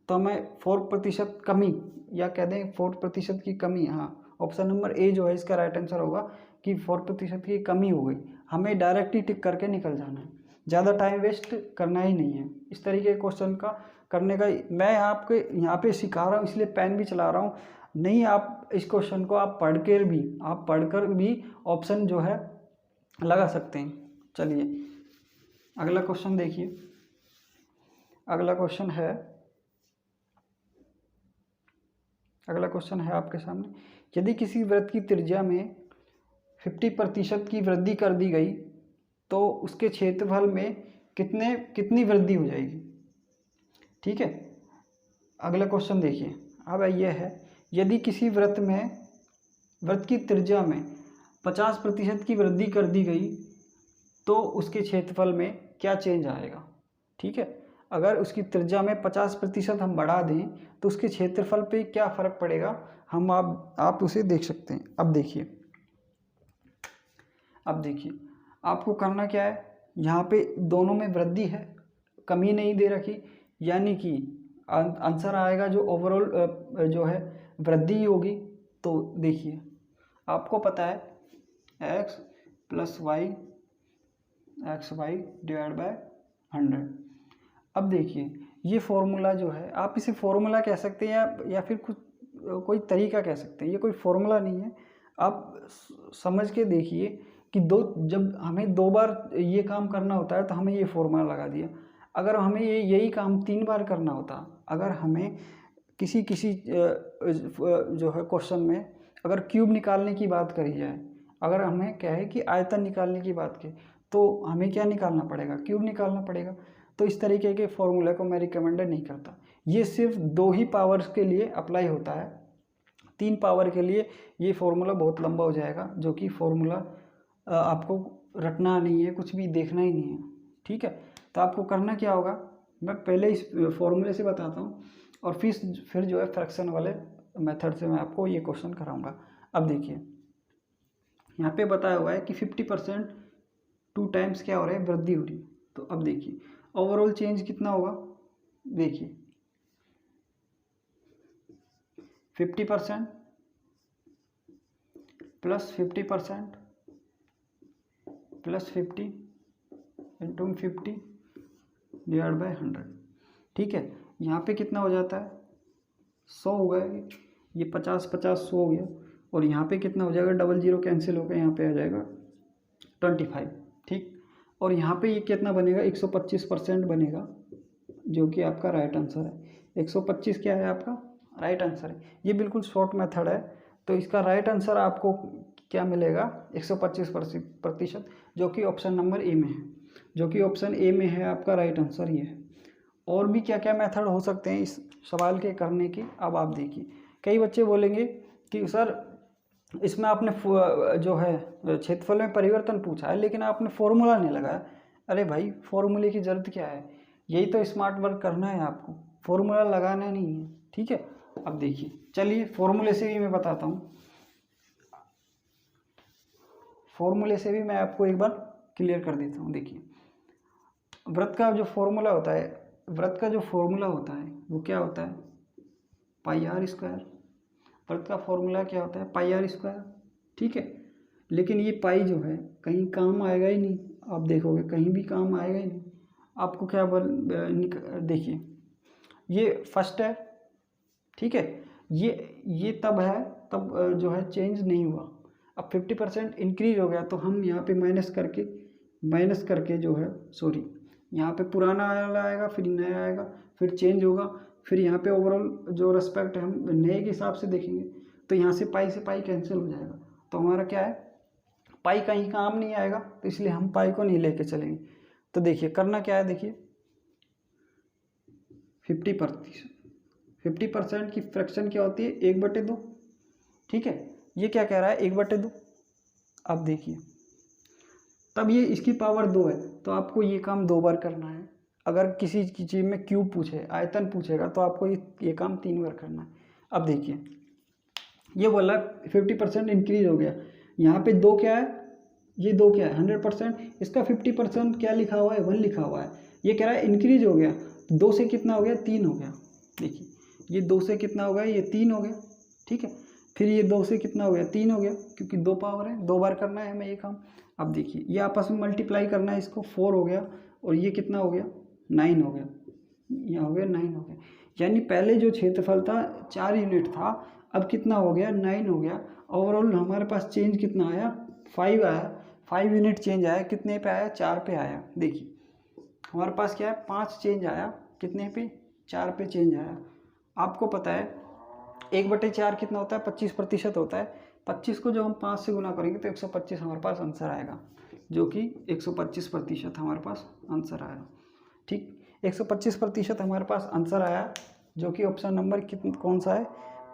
तो हमें 4% कमी, या कह दें 4% की कमी, हाँ ऑप्शन नंबर ए जो है इसका राइट आंसर होगा कि 4% की कमी हो गई। हमें डायरेक्ट ही टिक करके निकल जाना है, ज़्यादा टाइम वेस्ट करना ही नहीं है। इस तरीके के क्वेश्चन का करने का मैं आपके यहाँ पे सिखा रहा हूँ, इसलिए पेन भी चला रहा हूँ। नहीं, आप इस क्वेश्चन को आप पढ़कर भी ऑप्शन जो है लगा सकते हैं। चलिए अगला क्वेश्चन देखिए, अगला क्वेश्चन है आपके सामने, यदि किसी वृत्त की त्रिज्या में 50% की वृद्धि कर दी गई तो उसके क्षेत्रफल में कितनी वृद्धि हो जाएगी, ठीक है। अगला क्वेश्चन देखिए, अब यह है, यदि किसी वृत्त की त्रिज्या में 50% की वृद्धि कर दी गई तो उसके क्षेत्रफल में क्या चेंज आएगा, ठीक है। अगर उसकी त्रिज्या में 50% हम बढ़ा दें तो उसके क्षेत्रफल पे क्या फ़र्क पड़ेगा, आप उसे देख सकते हैं। अब देखिए आपको करना क्या है, यहाँ पे दोनों में वृद्धि है, कमी नहीं दे रखी, यानी कि आंसर आएगा जो ओवरऑल जो है वृद्धि ही होगी। तो देखिए आपको पता है x + y XY divide by 100। अब देखिए ये फॉर्मूला जो है, आप इसे फॉर्मूला कह सकते हैं या फिर कोई तरीका कह सकते हैं, ये कोई फॉर्मूला नहीं है। आप समझ के देखिए कि जब हमें 2 बार ये काम करना होता है तो हमें ये फॉर्मूला लगा दिया। अगर हमें यही काम 3 बार करना होता, अगर हमें किसी जो है क्वेश्चन में अगर क्यूब निकालने की बात करी जाए, अगर हमें क्या है कि आयतन निकालने की बात की, तो हमें क्या निकालना पड़ेगा, क्यूब निकालना पड़ेगा। तो इस तरीके के फॉर्मूले को मैं रिकमेंडेड नहीं करता। ये सिर्फ 2 ही पावर्स के लिए अप्लाई होता है, 3 पावर के लिए ये फॉर्मूला बहुत लंबा हो जाएगा, जो कि फॉर्मूला आपको रटना नहीं है, कुछ भी देखना ही नहीं है, ठीक है। तो आपको करना क्या होगा, मैं पहले इस फॉर्मूले से बताता हूँ और फिर जो है फ्रैक्शन वाले मेथड से मैं आपको ये क्वेश्चन कराऊंगा। अब देखिए यहाँ पे बताया हुआ है कि 50% 2 टाइम्स क्या हो रहा है, वृद्धि हो रही है। तो अब देखिए ओवरऑल चेंज कितना होगा, देखिए 50% + 50% + 50 × 50 डिवाइड बाय 100, ठीक है। यहाँ पे कितना हो जाता है, 100 हो गया, ये 50 100 हो गया, और यहाँ पे कितना हो जाएगा, डबल जीरो कैंसिल होकर यहाँ पे आ जाएगा 25, ठीक। और यहाँ पे ये कितना बनेगा, 125% बनेगा, जो कि आपका राइट आंसर है। 125 क्या है आपका राइट आंसर है। ये बिल्कुल शॉर्ट मेथड है, तो इसका राइट आंसर आपको क्या मिलेगा, 125%, जो कि ऑप्शन नंबर ए में है, जो कि ऑप्शन ए में है आपका राइट आंसर ये है। और भी क्या क्या मेथड हो सकते हैं इस सवाल के करने की, अब आप देखिए। कई बच्चे बोलेंगे कि सर इसमें आपने जो है क्षेत्रफल में परिवर्तन पूछा है लेकिन आपने फॉर्मूला नहीं लगाया। अरे भाई फॉर्मूले की ज़रूरत क्या है, यही तो स्मार्ट वर्क करना है आपको, फॉर्मूला लगाना नहीं है, ठीक है। अब देखिए चलिए फॉर्मूले से भी मैं बताता हूँ, फॉर्मूले से भी मैं आपको एक बार क्लियर कर देता हूँ। देखिए वृत्त का जो फॉर्मूला होता है, वो क्या होता है, πr²। वृत्त का फॉर्मूला क्या होता है, πr², ठीक है। लेकिन ये पाई जो है कहीं काम आएगा ही नहीं, आप देखोगे कहीं भी काम आएगा ही नहीं। आपको क्या देखिए ये फर्स्ट है, ठीक है। ये तब है, तब जो है चेंज नहीं हुआ। अब 50% इंक्रीज हो गया तो हम यहाँ पे माइनस करके जो है सॉरी, यहाँ पे पुराना वाला आएगा, फिर नया आएगा, फिर चेंज होगा, फिर यहाँ पे ओवरऑल जो रेस्पेक्ट है हम नए के हिसाब से देखेंगे। तो यहाँ से पाई कैंसिल हो जाएगा, तो हमारा क्या है, पाई कहीं काम नहीं आएगा, तो इसलिए हम पाई को नहीं लेके चलेंगे। तो देखिए करना क्या है, देखिए 50% की फ्रैक्शन क्या होती है, 1/2। ठीक है, ये क्या कह रहा है, 1/2। अब देखिए तब ये इसकी पावर 2 है, तो आपको ये काम 2 बार करना है। अगर किसी चीज़ में क्यूब पूछे, आयतन पूछेगा, तो आपको ये काम 3 बार करना है। अब देखिए ये बोला 50% इंक्रीज हो गया, यहाँ पे 2 क्या है, ये 2 क्या है, 100%, इसका 50% क्या लिखा हुआ है, 1 लिखा हुआ है। ये कह रहा है इंक्रीज हो गया, 2 से कितना हो गया, 3 हो गया। देखिए ये 2 से कितना हो गया, ये 3 हो गया। ठीक है, फिर ये 2 से कितना हो गया, 3 हो गया, क्योंकि 2 पावर है, 2 बार करना है हमें ये काम। अब देखिए ये आपस में मल्टीप्लाई करना है, इसको 4 हो गया, और ये कितना हो गया, 9 हो गया, यहाँ हो गया 9 हो गया। यानी पहले जो क्षेत्रफल था 4 यूनिट था, अब कितना हो गया, 9 हो गया। ओवरऑल हमारे पास चेंज कितना आया, 5 आया, 5 यूनिट चेंज आया। कितने पे आया, 4 पे आया। देखिए हमारे पास क्या है, 5 चेंज आया, कितने पे, 4 पे चेंज आया। आपको पता है 1/4 कितना होता है, 25% होता है। 25 को जब हम 5 से गुना करेंगे तो 125 हमारे पास आंसर आएगा, जो कि 125% हमारे पास आंसर आएगा। ठीक, 125% हमारे पास आंसर आया, जो कि ऑप्शन नंबर कौन सा है,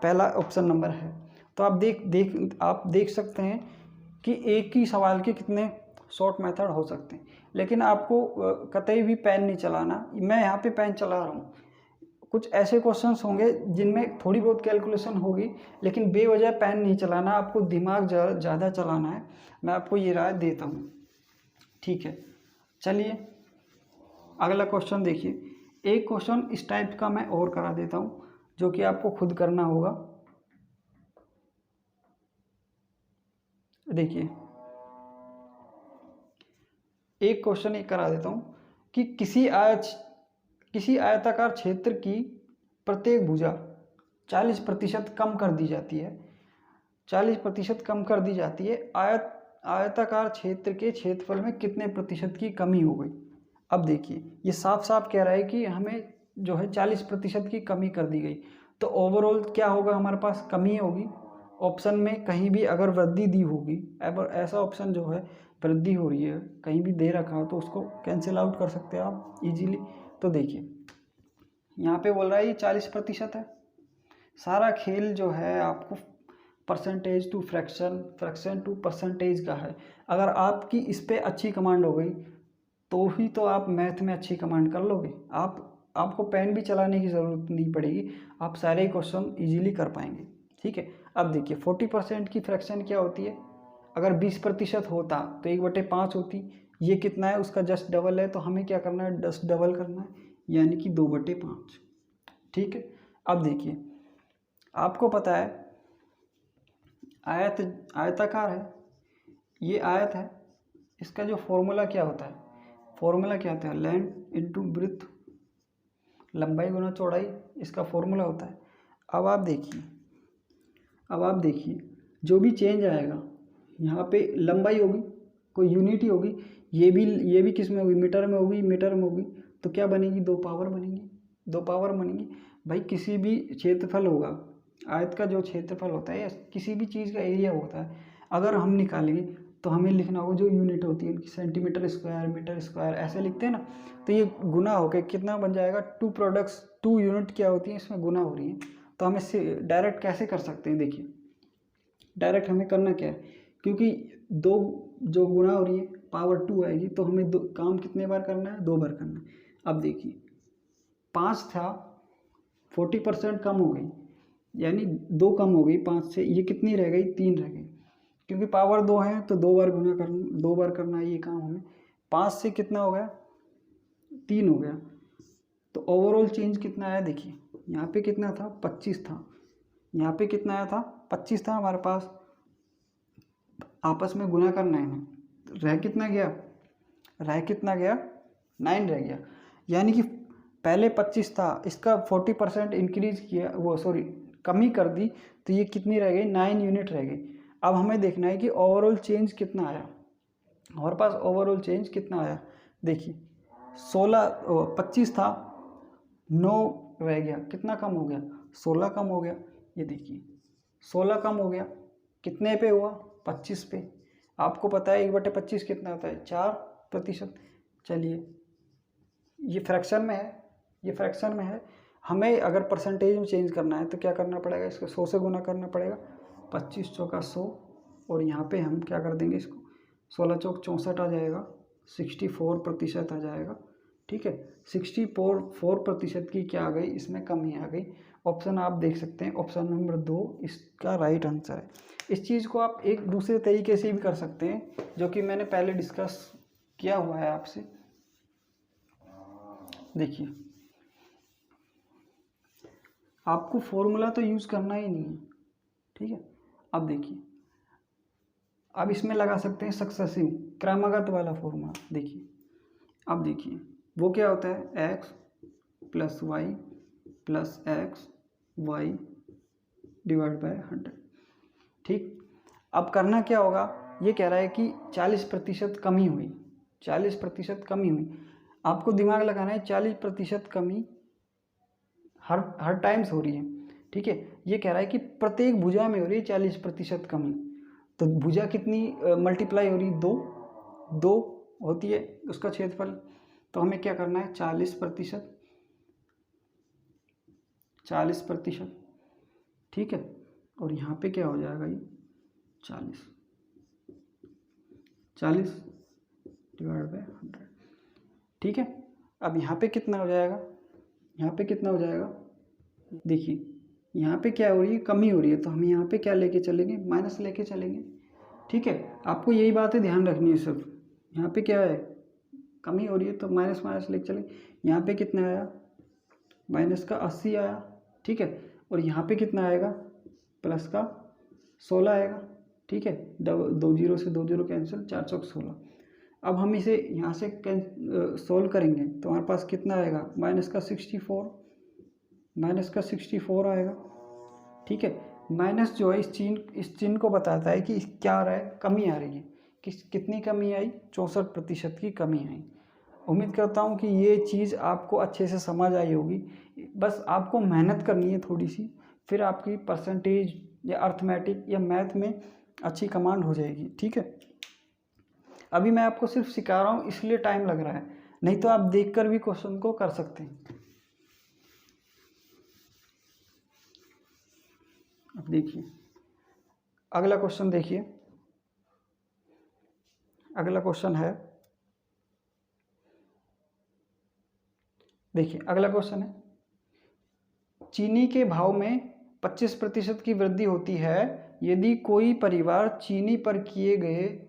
पहला ऑप्शन नंबर है। तो आप देख सकते हैं कि एक ही सवाल के कितने शॉर्ट मेथड हो सकते हैं, लेकिन आपको कतई भी पेन नहीं चलाना। मैं यहाँ पे पेन चला रहा हूँ। कुछ ऐसे क्वेश्चंस होंगे जिनमें थोड़ी बहुत कैलकुलेशन होगी, लेकिन बेवजह पेन नहीं चलाना, आपको दिमाग ज़्यादा चलाना है। मैं आपको ये राय देता हूँ। ठीक है, चलिए अगला क्वेश्चन देखिए। एक क्वेश्चन इस टाइप का मैं और करा देता हूँ, जो कि आपको खुद करना होगा। देखिए एक क्वेश्चन एक करा देता हूँ कि किसी आयताकार क्षेत्र की प्रत्येक भुजा 40% कम कर दी जाती है। 40% कम कर दी जाती है। आयताकार क्षेत्र के क्षेत्रफल में कितने प्रतिशत की कमी हो गई। अब देखिए ये साफ साफ कह रहा है कि हमें जो है 40% की कमी कर दी गई, तो ओवरऑल क्या होगा, हमारे पास कमी होगी। ऑप्शन में कहीं भी अगर वृद्धि दी होगी, अगर ऐसा ऑप्शन जो है वृद्धि हो रही है, कहीं भी दे रखा हो, तो उसको कैंसिल आउट कर सकते हैं आप इजीली। तो देखिए यहाँ पे बोल रहा है ये 40% है। सारा खेल जो है आपको percentage to fraction to percentage का है। अगर आपकी इस पर अच्छी कमांड हो गई तो ही तो आप मैथ में अच्छी कमांड कर लोगे। आपको पेन भी चलाने की ज़रूरत नहीं पड़ेगी, आप सारे क्वेश्चन इजीली कर पाएंगे। ठीक है, अब देखिए 40% की फ्रैक्शन क्या होती है। अगर 20% होता तो 1/5 होती। ये कितना है, उसका जस्ट डबल है, तो हमें क्या करना है, जस्ट डबल करना है, यानी कि 2/5। ठीक है, अब देखिए आपको पता है आयताकार है, ये आयत है, इसका जो फॉर्मूला क्या होता है, लेंथ इंटू ब्रेड्थ, लंबाई गुना चौड़ाई, इसका फॉर्मूला होता है। अब आप देखिए जो भी चेंज आएगा, यहाँ पे लंबाई होगी, कोई यूनिट ही होगी, ये भी किस में होगी, मीटर में होगी, तो क्या बनेगी, 2 पावर बनेंगी। भाई किसी भी क्षेत्रफल होगा, आयत का जो क्षेत्रफल होता है या किसी भी चीज़ का एरिया होता है, अगर हम निकालेंगे तो हमें लिखना होगा जो यूनिट होती है उनकी, सेंटीमीटर स्क्वायर, मीटर स्क्वायर, ऐसे लिखते हैं ना। तो ये गुना होकर कितना बन जाएगा, 2 यूनिट क्या होती है इसमें गुना हो रही है। तो हम इससे डायरेक्ट कैसे कर सकते हैं, देखिए डायरेक्ट हमें करना क्या है, क्योंकि 2 जो गुना हो रही है पावर 2 आएगी, तो हमें काम कितने बार करना है, 2 बार करना है। अब देखिए 5 था, 40% कम हो गई, यानी 2 कम हो गई 5 से, ये कितनी रह गई, 3 रह गई, क्योंकि पावर 2 है तो 2 बार गुना करना, 2 बार करना है ये काम हमें। 5 से कितना हो गया, 3 हो गया। तो ओवरऑल चेंज कितना आया, देखिए यहाँ पे कितना था, 25 था, यहाँ पे कितना आया था, 25 था हमारे पास। आपस में गुना करना है, रह कितना गया, 9 रह गया। यानी कि पहले 25 था, इसका 40% इंक्रीज किया, कमी कर दी तो ये कितनी रह गई, 9 यूनिट रह गई। अब हमें देखना है कि ओवरऑल चेंज कितना आया, हमारे पास ओवरऑल चेंज कितना आया। देखिए 25 था, 9 रह गया, कितना कम हो गया, 16 कम हो गया। ये देखिए 16 कम हो गया, कितने पे हुआ, 25 पे। आपको पता है 1/25 कितना होता है, 4%। चलिए ये फ्रैक्शन में है, ये फ्रैक्शन में है, हमें अगर परसेंटेज में चेंज करना है तो क्या करना पड़ेगा, इसको 100 से गुना करना पड़ेगा। 25 चौका 100, और यहाँ पे हम क्या कर देंगे इसको, 16 चौक 64 आ जाएगा, 64% आ जाएगा। ठीक है, 64% की क्या आ गई, इसमें कमी आ गई। ऑप्शन आप देख सकते हैं, ऑप्शन नंबर 2 इसका राइट आंसर है। इस चीज़ को आप एक दूसरे तरीके से भी कर सकते हैं, जो कि मैंने पहले डिस्कस किया हुआ है आपसे। देखिए आपको फॉर्मूला तो यूज़ करना ही नहीं है, ठीक है। अब देखिए, अब इसमें लगा सकते हैं सक्सेसिव क्रमागत वाला फॉर्मूला। देखिए अब देखिए वो क्या होता है, x + y + x y divide by 100। ठीक, अब करना क्या होगा, ये कह रहा है कि 40% कमी हुई, 40% कमी हुई। आपको दिमाग लगाना है, 40% कमी हर टाइम्स हो रही है। ठीक है, ये कह रहा है कि प्रत्येक भुजा में हो रही है 40% कमी। तो भुजा कितनी मल्टीप्लाई हो रही, 2 होती है उसका क्षेत्रफल। तो हमें क्या करना है, 40%। ठीक है, और यहाँ पे क्या हो जाएगा, ये 40 डिवाइड बाय 100। ठीक है, अब यहाँ पे कितना हो जाएगा, यहाँ पे कितना हो जाएगा, देखिए यहाँ पे क्या हो रही है, कमी हो रही है, तो हम यहाँ पे क्या लेके चलेंगे, माइनस लेके चलेंगे। ठीक है, आपको यही बातें ध्यान रखनी है सिर्फ। यहाँ पे क्या है, कमी हो रही है, तो माइनस माइनस लेके चलेंगे। यहाँ पे कितना आया, माइनस का 80 आया। ठीक है, और यहाँ पे कितना आएगा, प्लस का 16 आएगा। ठीक है, 2 0 से 2 0 कैंसिल, 4 चौक 16। अब हम इसे यहाँ से सोल्व करेंगे तो हमारे पास कितना आएगा, माइनस का 64 आएगा। ठीक है, माइनस जो है इस चिन्ह को बताता है कि क्या आ रहा है, कमी आ रही है। कितनी कमी आई, 64% की कमी आई। उम्मीद करता हूँ कि ये चीज़ आपको अच्छे से समझ आई होगी। बस आपको मेहनत करनी है थोड़ी सी, फिर आपकी परसेंटेज या अर्थमेटिक या मैथ में अच्छी कमांड हो जाएगी। ठीक है, अभी मैं आपको सिर्फ सिखा रहा हूँ इसलिए टाइम लग रहा है, नहीं तो आप देखकर भी क्वेश्चन को कर सकते हैं। अब देखिए अगला क्वेश्चन, देखिए अगला क्वेश्चन है, देखिए अगला क्वेश्चन है, चीनी के भाव में 25% की वृद्धि होती है यदि कोई परिवार चीनी पर किए गए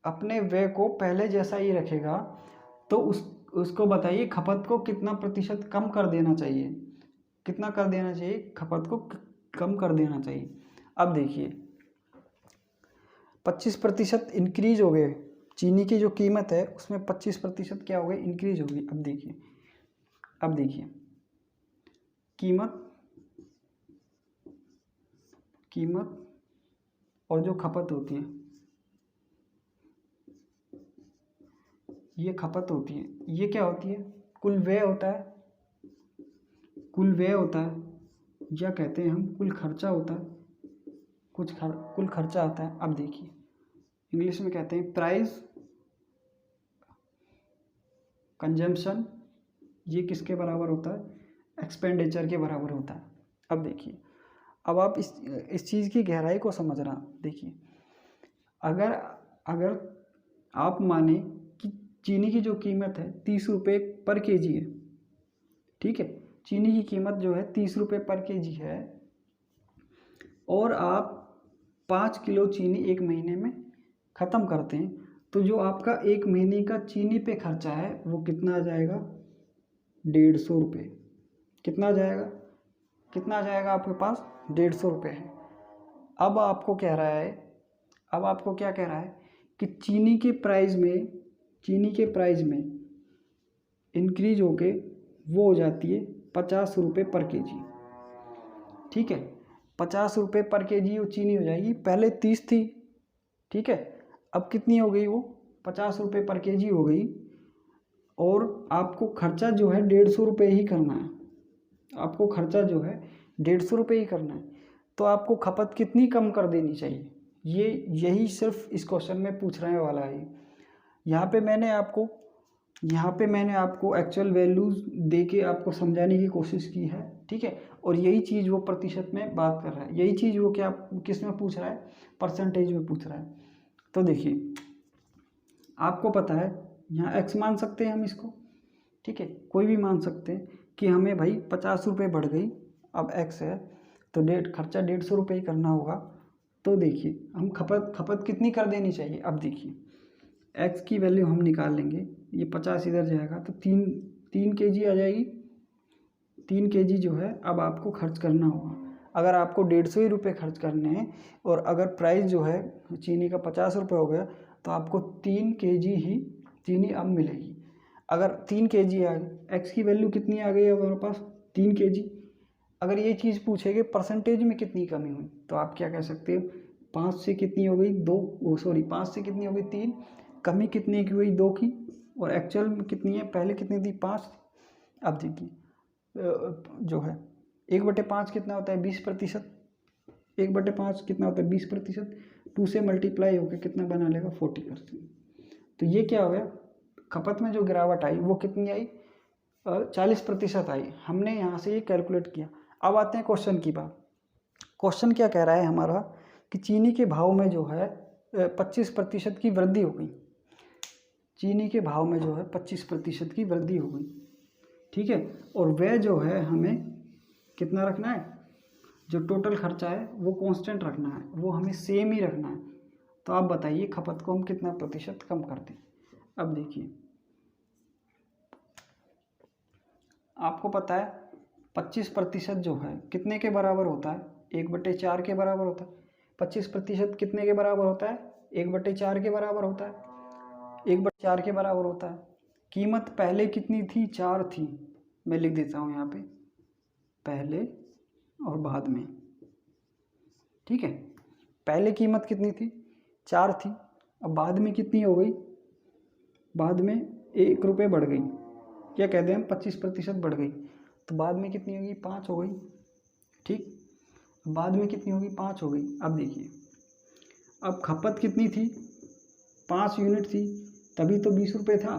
अपने व्यय को पहले जैसा ही रखेगा, तो उसको बताइए खपत को कितना प्रतिशत कम कर देना चाहिए, कितना कर देना चाहिए, खपत को कम कर देना चाहिए। अब देखिए 25% इंक्रीज हो गए, चीनी की जो कीमत है उसमें 25% क्या हो गई, इंक्रीज हो गई। अब देखिए कीमत और जो खपत होती है, ये खपत होती है, ये क्या होती है, कुल व्यय होता है, या कहते हैं हम कुल खर्चा होता है, कुल खर्चा आता है। अब देखिए इंग्लिश में कहते हैं प्राइस कंजम्पशन, ये किसके बराबर होता है, एक्सपेंडिचर के बराबर होता है। अब देखिए, अब आप इस चीज़ की गहराई को समझना। देखिए अगर आप माने कि चीनी की जो कीमत है 30 रुपये पर केजी है, ठीक है, चीनी की कीमत जो है 30 रुपये पर केजी है, और आप 5 किलो चीनी एक महीने में ख़त्म करते हैं, तो जो आपका एक महीने का चीनी पे खर्चा है वो कितना आ जाएगा, 150 रुपये। कितना आ जाएगा आपके पास, 150 रुपये है। अब आपको क्या कह रहा है कि चीनी के प्राइस में इंक्रीज होके वो हो जाती है 50 रुपये पर केजी। ठीक है, ₹50 पर केजी वो चीनी हो जाएगी। पहले 30 थी, ठीक है, अब कितनी हो गई वो ₹50 पर केजी हो गई। और आपको खर्चा जो है ₹150 ही करना है, आपको खर्चा जो है ₹150 ही करना है। तो आपको खपत कितनी कम कर देनी चाहिए, ये यही सिर्फ इस क्वेश्चन में पूछने वाला है। यहाँ पे मैंने आपको एक्चुअल वैल्यूज़ दे के आपको समझाने की कोशिश की है, ठीक है। और यही चीज़ वो प्रतिशत में बात कर रहा है, यही चीज़ वो क्या किस में पूछ रहा है, परसेंटेज में पूछ रहा है। तो देखिए आपको पता है यहाँ x मान सकते हैं हम इसको, ठीक है, कोई भी मान सकते हैं कि हमें भाई ₹50 बढ़ गई, अब x है तो खर्चा ₹150 ही करना होगा। तो देखिए हम खपत कितनी कर देनी चाहिए। अब देखिए x की वैल्यू हम निकाल लेंगे, ये 50 इधर जाएगा तो 3 kg आ जाएगी। 3 kg जो है अब आपको खर्च करना होगा। अगर आपको ₹150 खर्च करने हैं और अगर प्राइस जो है चीनी का ₹50 हो गया तो आपको 3 kg ही चीनी अब मिलेगी। अगर 3 kg आ गई, x की वैल्यू कितनी आ गई है हमारे पास 3 kg। अगर ये चीज़ पूछेगी परसेंटेज में कितनी कमी हुई तो आप क्या कह सकते हो, 5 से कितनी हो गई 2, 5 से कितनी हो गई 3, कमी कितनी की हुई 2 की, और एक्चुअल में कितनी है, पहले कितनी थी 5। अब देखिए जो है 1/5 कितना होता है 20%, 1/5 कितना होता है 20%, 2 से मल्टीप्लाई होकर कितना बना लेगा 40%। तो ये क्या हो गया, खपत में जो गिरावट आई वो कितनी आई 40% आई। हमने यहाँ से ये कैलकुलेट किया। अब आते हैं क्वेश्चन की बात। क्वेश्चन क्या कह रहा है हमारा कि चीनी के भाव में जो है 25% की वृद्धि हो गई। चीनी के भाव में जो है 25% की वृद्धि हो गई, ठीक है। और वह जो है हमें कितना रखना है, जो टोटल खर्चा है वो कांस्टेंट रखना है, वो हमें सेम ही रखना है। तो आप बताइए खपत को हम कितना प्रतिशत कम कर दें। अब देखिए आपको पता है 25% जो है कितने के बराबर होता है, 1/4 के बराबर होता है। 25% कितने के बराबर होता है, 1/4 के बराबर होता है, 1/4 के बराबर होता है। कीमत पहले कितनी थी, 4 थी, मैं लिख देता हूँ यहाँ पे पहले और बाद में, ठीक है। पहले कीमत कितनी थी 4 थी, अब बाद में कितनी हो गई, बाद में ₹1 बढ़ गई, क्या कहते हैं हम 25% बढ़ गई। तो बाद में कितनी होगी 5 हो गई, ठीक, बाद में कितनी होगी 5 हो गई। अब देखिए अब खपत कितनी थी 5 यूनिट थी, तभी तो ₹20 था,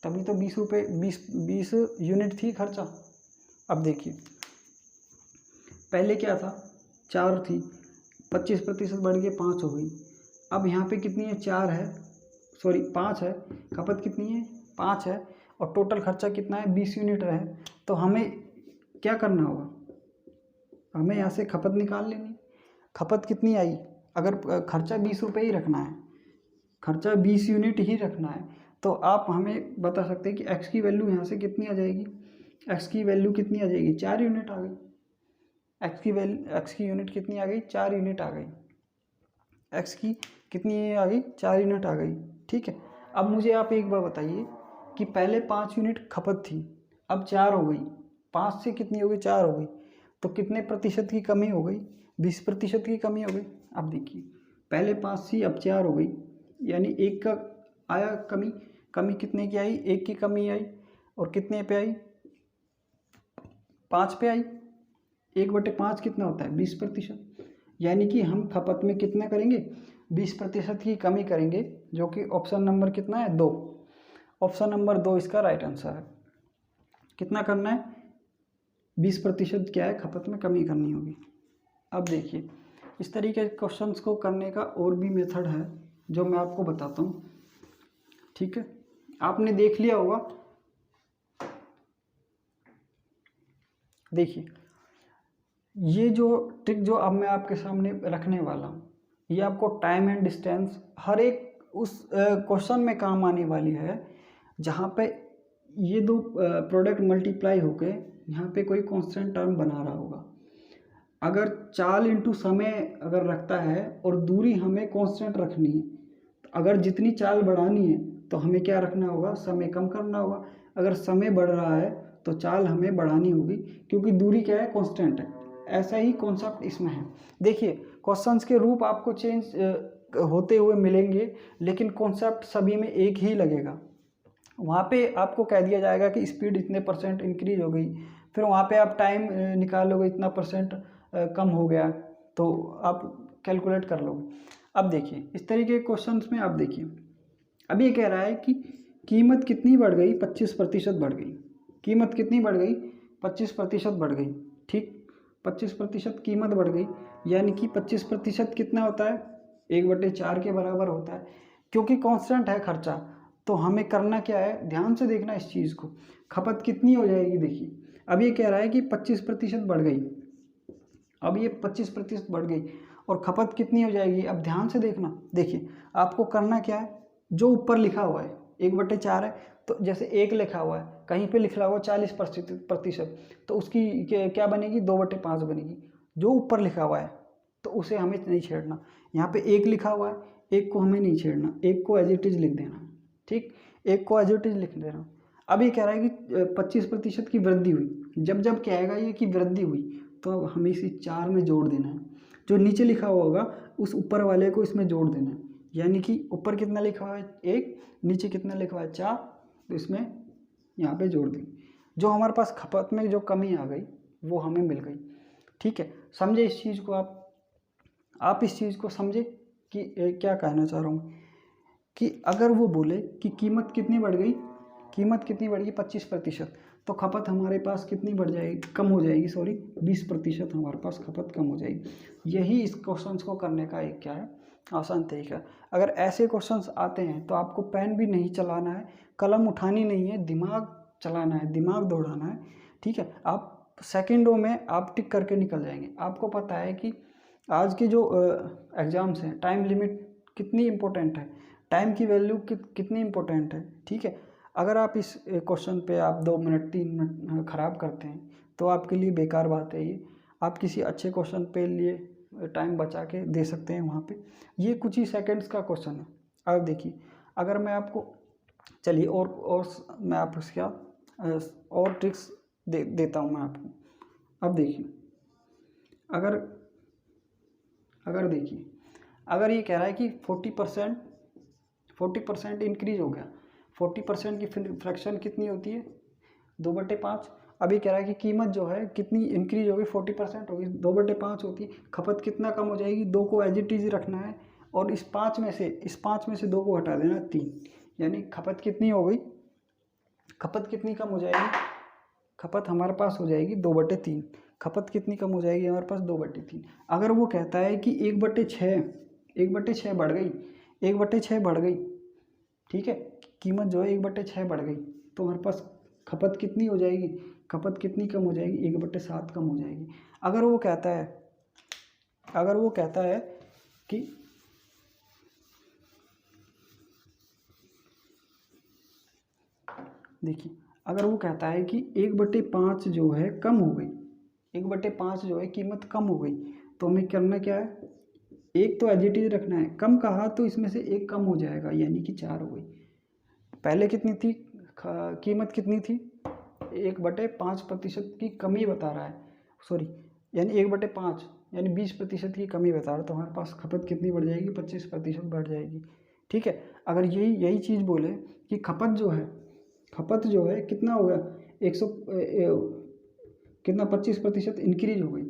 तभी तो ₹20 यूनिट थी खर्चा। अब देखिए पहले क्या था 4 थी, 25% बढ़ के 5 हो गई। अब यहाँ पे कितनी है 4 है, सॉरी 5 है, खपत कितनी है 5 है, और टोटल खर्चा कितना है 20 यूनिट है। तो हमें क्या करना होगा, हमें यहाँ से खपत निकाल लेनी। खपत कितनी आई, अगर खर्चा ₹20 ही रखना है, खर्चा 20 यूनिट ही रखना है, तो आप हमें बता सकते हैं कि x की वैल्यू यहाँ से कितनी आ जाएगी, x की वैल्यू कितनी आ जाएगी 4 यूनिट आ गई। x की यूनिट कितनी आ गई 4 यूनिट आ गई, x की कितनी आ गई 4 यूनिट आ गई, ठीक है। अब मुझे आप एक बार बताइए कि पहले 5 यूनिट खपत थी, अब 4 हो गई, 5 से कितनी हो गई 4 हो गई, तो कितने प्रतिशत की कमी हो गई 20% की कमी हो गई। अब देखिए पहले 5 थी अब 4 हो गई, यानी 1 का आया कमी, कमी कितने की आई 1 की कमी आई, और कितने पे आई 5 पे आई। 1/5 कितना होता है 20%, यानी कि हम खपत में कितना करेंगे 20% की कमी करेंगे, जो कि ऑप्शन नंबर कितना है 2, ऑप्शन नंबर 2 इसका राइट आंसर है। कितना करना है 20% क्या है खपत में कमी करनी होगी। अब देखिए इस तरीके के क्वेश्चंस को करने का और भी मेथड है जो मैं आपको बताता हूँ, ठीक है, आपने देख लिया होगा। देखिए ये जो ट्रिक जो अब मैं आपके सामने रखने वाला हूँ, ये आपको टाइम एंड डिस्टेंस हर एक उस क्वेश्चन में काम आने वाली है जहाँ पे ये दो प्रोडक्ट मल्टीप्लाई होके यहाँ पे कोई कांस्टेंट टर्म बना रहा होगा। अगर चाल इंटू समय अगर रखता है और दूरी हमें कांस्टेंट रखनी है, तो अगर जितनी चाल बढ़ानी है तो हमें क्या रखना होगा, समय कम करना होगा। अगर समय बढ़ रहा है तो चाल हमें बढ़ानी होगी, क्योंकि दूरी क्या है कांस्टेंट है, ऐसा ही कॉन्सेप्ट इसमें है। देखिए क्वेश्चंस के रूप आपको चेंज होते हुए मिलेंगे, लेकिन कॉन्सेप्ट सभी में एक ही लगेगा। वहाँ पे आपको कह दिया जाएगा कि स्पीड इतने % इंक्रीज हो गई, फिर वहाँ पे आप टाइम निकालोगे इतना % कम हो गया, तो आप कैलकुलेट कर लोगे। अब देखिए इस तरीके के क्वेश्चंस में आप देखिए, अब ये कह रहा है कि कीमत कितनी बढ़ गई, 25% बढ़ गई। कीमत कितनी बढ़ गई, 25% बढ़ गई। ठीक, 25% कीमत बढ़ गई, यानी कि 25% कितना होता है, 1/4 के बराबर होता है। क्योंकि कांस्टेंट है खर्चा, तो हमें करना क्या है, ध्यान से देखना इस चीज़ को। खपत कितनी हो जाएगी, देखिए अब ये कह रहा है कि 25% बढ़ गई, अब ये 25% बढ़ गई और खपत कितनी हो जाएगी। अब ध्यान से देखना, देखिए आपको करना क्या है, जो ऊपर लिखा हुआ है 1/4 है, तो जैसे 1 लिखा हुआ है, कहीं पे लिखा हुआ 40%, तो उसकी क्या बनेगी, 2/5 बनेगी। जो ऊपर लिखा हुआ है तो उसे हमें नहीं छेड़ना। यहाँ पे 1 लिखा हुआ है, 1 को हमें नहीं छेड़ना, 1 को एज इट इज लिख देना। ठीक, 1 को एज इट इज लिख देना। अब ये कह रहा है कि 25% की वृद्धि हुई। जब जब कहेगा ये कि वृद्धि हुई, तो हमें इसी 4 में जोड़ देना है। जो नीचे लिखा हुआ होगा उस ऊपर वाले को इसमें जोड़ देना है। यानी कि ऊपर कितना लिखा हुआ है 1, नीचे कितना लिखा हुआ है 4, तो इसमें यहाँ पे जोड़ देंगे। जो हमारे पास खपत में जो कमी आ गई वो हमें मिल गई। ठीक है, समझे इस चीज़ को आप इस चीज़ को समझे कि क्या कहना चाह रहा हूँ, कि अगर वो बोले कि कीमत कितनी बढ़ गई, कीमत कितनी बढ़ गई 25%, तो खपत हमारे पास कितनी बढ़ जाएगी, कम हो जाएगी, सॉरी 20% हमारे पास खपत कम हो जाएगी। यही इस क्वेश्चंस को करने का एक क्या है, आसान तरीका। अगर ऐसे क्वेश्चंस आते हैं तो आपको पेन भी नहीं चलाना है, कलम उठानी नहीं है, दिमाग चलाना है, दिमाग दौड़ाना है। ठीक है, आप सेकंडों में आप टिक करके निकल जाएंगे। आपको पता है कि आज के जो एग्ज़ाम्स हैं, टाइम लिमिट कितनी इम्पोर्टेंट है, टाइम की वैल्यू कितनी इम्पोर्टेंट है। ठीक है, अगर आप इस क्वेश्चन पे आप 2 मिनट 3 मिनट ख़राब करते हैं तो आपके लिए बेकार बात है ये। आप किसी अच्छे क्वेश्चन पे लिए टाइम बचा के दे सकते हैं वहाँ पे। ये कुछ ही सेकंड्स का क्वेश्चन है। अब देखिए, अगर मैं आपको, चलिए और मैं आपको क्या और ट्रिक्स देता हूँ मैं आपको। अब देखिए, अगर देखिए, अगर ये कह रहा है कि 40% इंक्रीज हो गया, 40% की फ्रैक्शन कितनी होती है, 2/5। अभी कह रहा है कि कीमत जो है कितनी इंक्रीज होगी, 40% होगी, 2/5 होती है। खपत कितना कम हो जाएगी, 2 को एज इट इज रखना है, और इस 5 में से 2 को हटा देना, 3। यानी खपत कितनी हो गई, खपत कितनी कम हो जाएगी, खपत हमारे पास हो जाएगी 2/3। खपत कितनी कम हो जाएगी हमारे पास, 2/3। अगर वो कहता है कि 1/6 बढ़ गई, 1/6 बढ़ गई, ठीक है, कीमत जो है 1/6 बढ़ गई, तो हमारे पास खपत कितनी हो जाएगी, खपत कितनी कम हो जाएगी, 1/7 कम हो जाएगी। अगर वो कहता है कि देखिए, अगर वो कहता है कि 1/5 जो है कम हो गई, 1/5 जो है कीमत कम हो गई, तो हमें करना क्या है, 1 तो एज इट इज रखना है। कम कहा तो इसमें से 1 कम हो जाएगा, यानी कि 4 हो गई। पहले कितनी थी, कीमत कितनी थी, 1/5% की कमी बता रहा है, सॉरी, यानी 1/5 यानी 20% की कमी बता रहा है, तो हमारे पास खपत कितनी बढ़ जाएगी, 25% बढ़ जाएगी। ठीक है, अगर यही चीज़ बोले कि खपत जो है कितना हो गया, 100 कितना 25% इंक्रीज हो गई,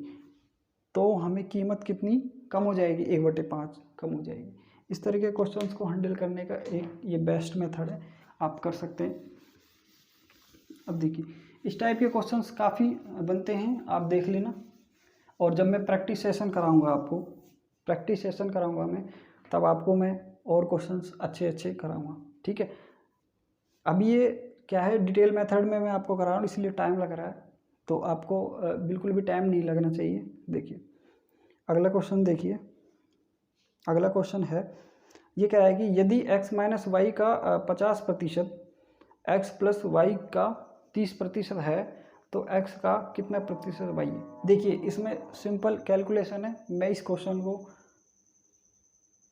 तो हमें कीमत कितनी कम हो जाएगी, 1/5 कम हो जाएगी। इस तरह के क्वेश्चंस को हैंडल करने का एक ये बेस्ट मेथड है, आप कर सकते हैं। अब देखिए, इस टाइप के क्वेश्चंस काफ़ी बनते हैं, आप देख लेना। और जब मैं प्रैक्टिस सेशन कराऊंगा मैं, तब आपको मैं और क्वेश्चंस अच्छे कराऊंगा। ठीक है, अब ये क्या है, डिटेल मेथड में मैं आपको करा रहा हूँ, इसलिए टाइम लग रहा है, तो आपको बिल्कुल भी टाइम नहीं लगना चाहिए। देखिए अगला क्वेश्चन, देखिए अगला क्वेश्चन है, ये कह रहा है कि यदि x माइनस वाई का 50%, x प्लस वाई का 30% है, तो x का कितना प्रतिशत वाई है। देखिए इसमें सिंपल कैलकुलेशन है, मैं इस क्वेश्चन को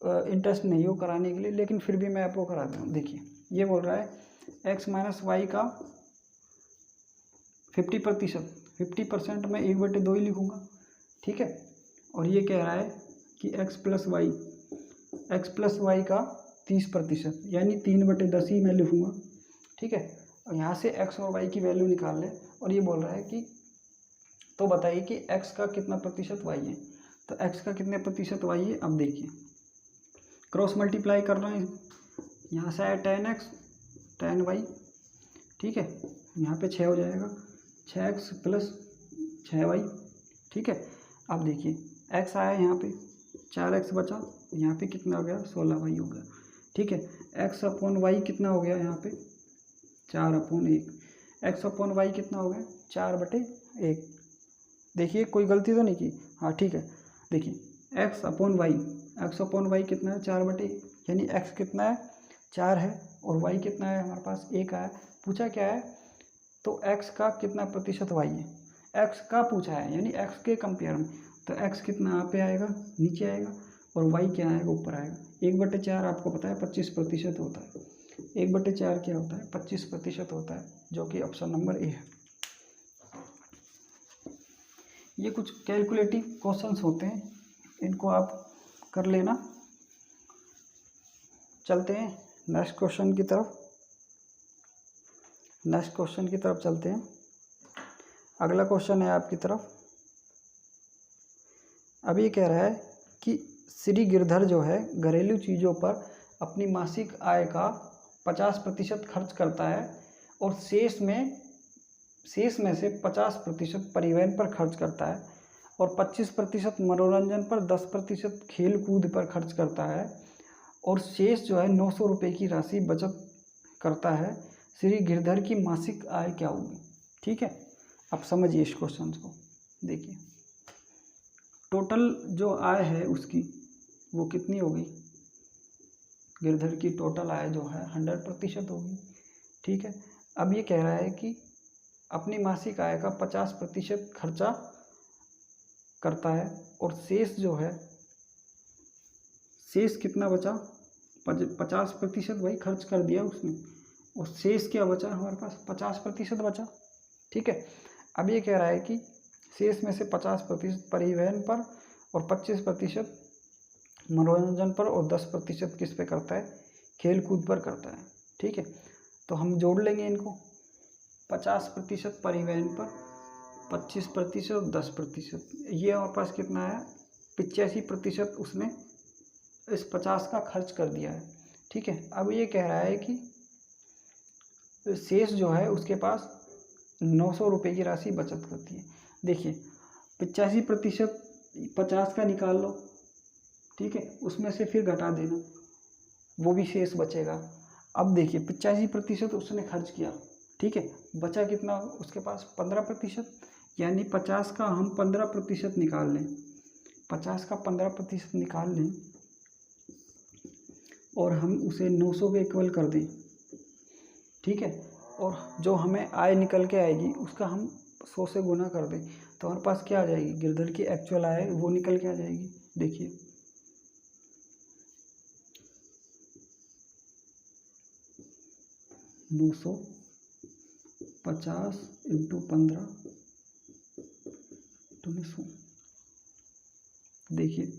इंटरेस्ट नहीं हो कराने के लिए, लेकिन फिर भी मैं आपको करा दूँ। देखिए ये बोल रहा है x माइनस वाई का 50%, 50% में 1/2 ही लिखूँगा, ठीक है। और ये कह रहा है कि x प्लस वाई का 30%, यानी 3/10 ही मैं लिखूँगा, ठीक है। और यहाँ से x और y की वैल्यू निकाल लें। और ये बोल रहा है कि तो बताइए कि x का कितना प्रतिशत y है। तो x का कितने प्रतिशत y है, अब देखिए क्रॉस मल्टीप्लाई कर रहे हैं, यहाँ से आया 10x tan y, ठीक है। यहाँ पे 6 हो जाएगा, 6x प्लस 6y, ठीक है। अब देखिए x आया यहाँ पे 4x बचा, यहाँ पे कितना हो गया 16y हो गया, ठीक है। x अपॉन वाई कितना हो गया यहाँ पे 4/1, x अपॉन वाई कितना हो गया 4/1। देखिए कोई गलती तो नहीं की, हाँ ठीक है। देखिए x अपॉन वाई कितना है 4/1, यानी x कितना है 4 है और y कितना है हमारे पास 1 आया। पूछा क्या है, तो x का कितना प्रतिशत y है, x का पूछा है, यानी x के कंपेयर में। तो x कितना यहाँ पे आएगा नीचे आएगा और y क्या आएगा ऊपर आएगा। 1/4 आपको पता है 25% होता है, 1/4 क्या होता है 25% होता है, जो कि ऑप्शन नंबर ए है। ये कुछ कैलकुलेटिव क्वेश्चंस होते हैं, इनको आप कर लेना। चलते हैं नेक्स्ट क्वेश्चन की तरफ चलते हैं। अगला क्वेश्चन है आपकी तरफ। अब ये कह रहा है कि श्री गिरधर जो है घरेलू चीज़ों पर अपनी मासिक आय का 50% खर्च करता है और शेष में से 50% परिवहन पर खर्च करता है और 25% मनोरंजन पर, 10% खेल कूद पर खर्च करता है और शेष जो है 900 रुपये की राशि बचत करता है। श्री गिरधर की मासिक आय क्या होगी, ठीक है। आप समझिए इस क्वेश्चन को। देखिए टोटल जो आय है उसकी वो कितनी होगी, गिरधर की टोटल आय जो है 100% होगी, ठीक है। अब ये कह रहा है कि अपनी मासिक आय का 50% खर्चा करता है और शेष जो है, शेष कितना बचा 50% वही खर्च कर दिया उसने और शेष क्या बचा हमारे पास 50% बचा, ठीक है। अब ये कह रहा है कि शेष में से 50% परिवहन पर और 25% मनोरंजन पर और 10% किस पे करता है, खेल कूद पर करता है, ठीक है। तो हम जोड़ लेंगे इनको, 50% परिवहन पर, 25% और 10%, ये हमारे पास कितना है 85% उसने इस 50 का खर्च कर दिया है, ठीक है। अब ये कह रहा है कि शेष जो है उसके पास 900 रुपये की राशि बचत करती है। देखिए 85% 50 का निकाल लो, ठीक है, उसमें से फिर घटा देना, वो भी शेष बचेगा। अब देखिए 85% उसने खर्च किया, ठीक है, बचा कितना उसके पास 15%, यानी 50 का हम 15% निकाल लें, 50 का 15% निकाल लें और हम उसे 900 के इक्वल कर दें, ठीक है। और जो हमें आय निकल के आएगी उसका हम 100 से गुना कर दें, तो हमारे पास क्या आ जाएगी, गिरधर की एक्चुअल आय वो निकल के आ जाएगी। देखिए 950 × 15 × 100, देखिए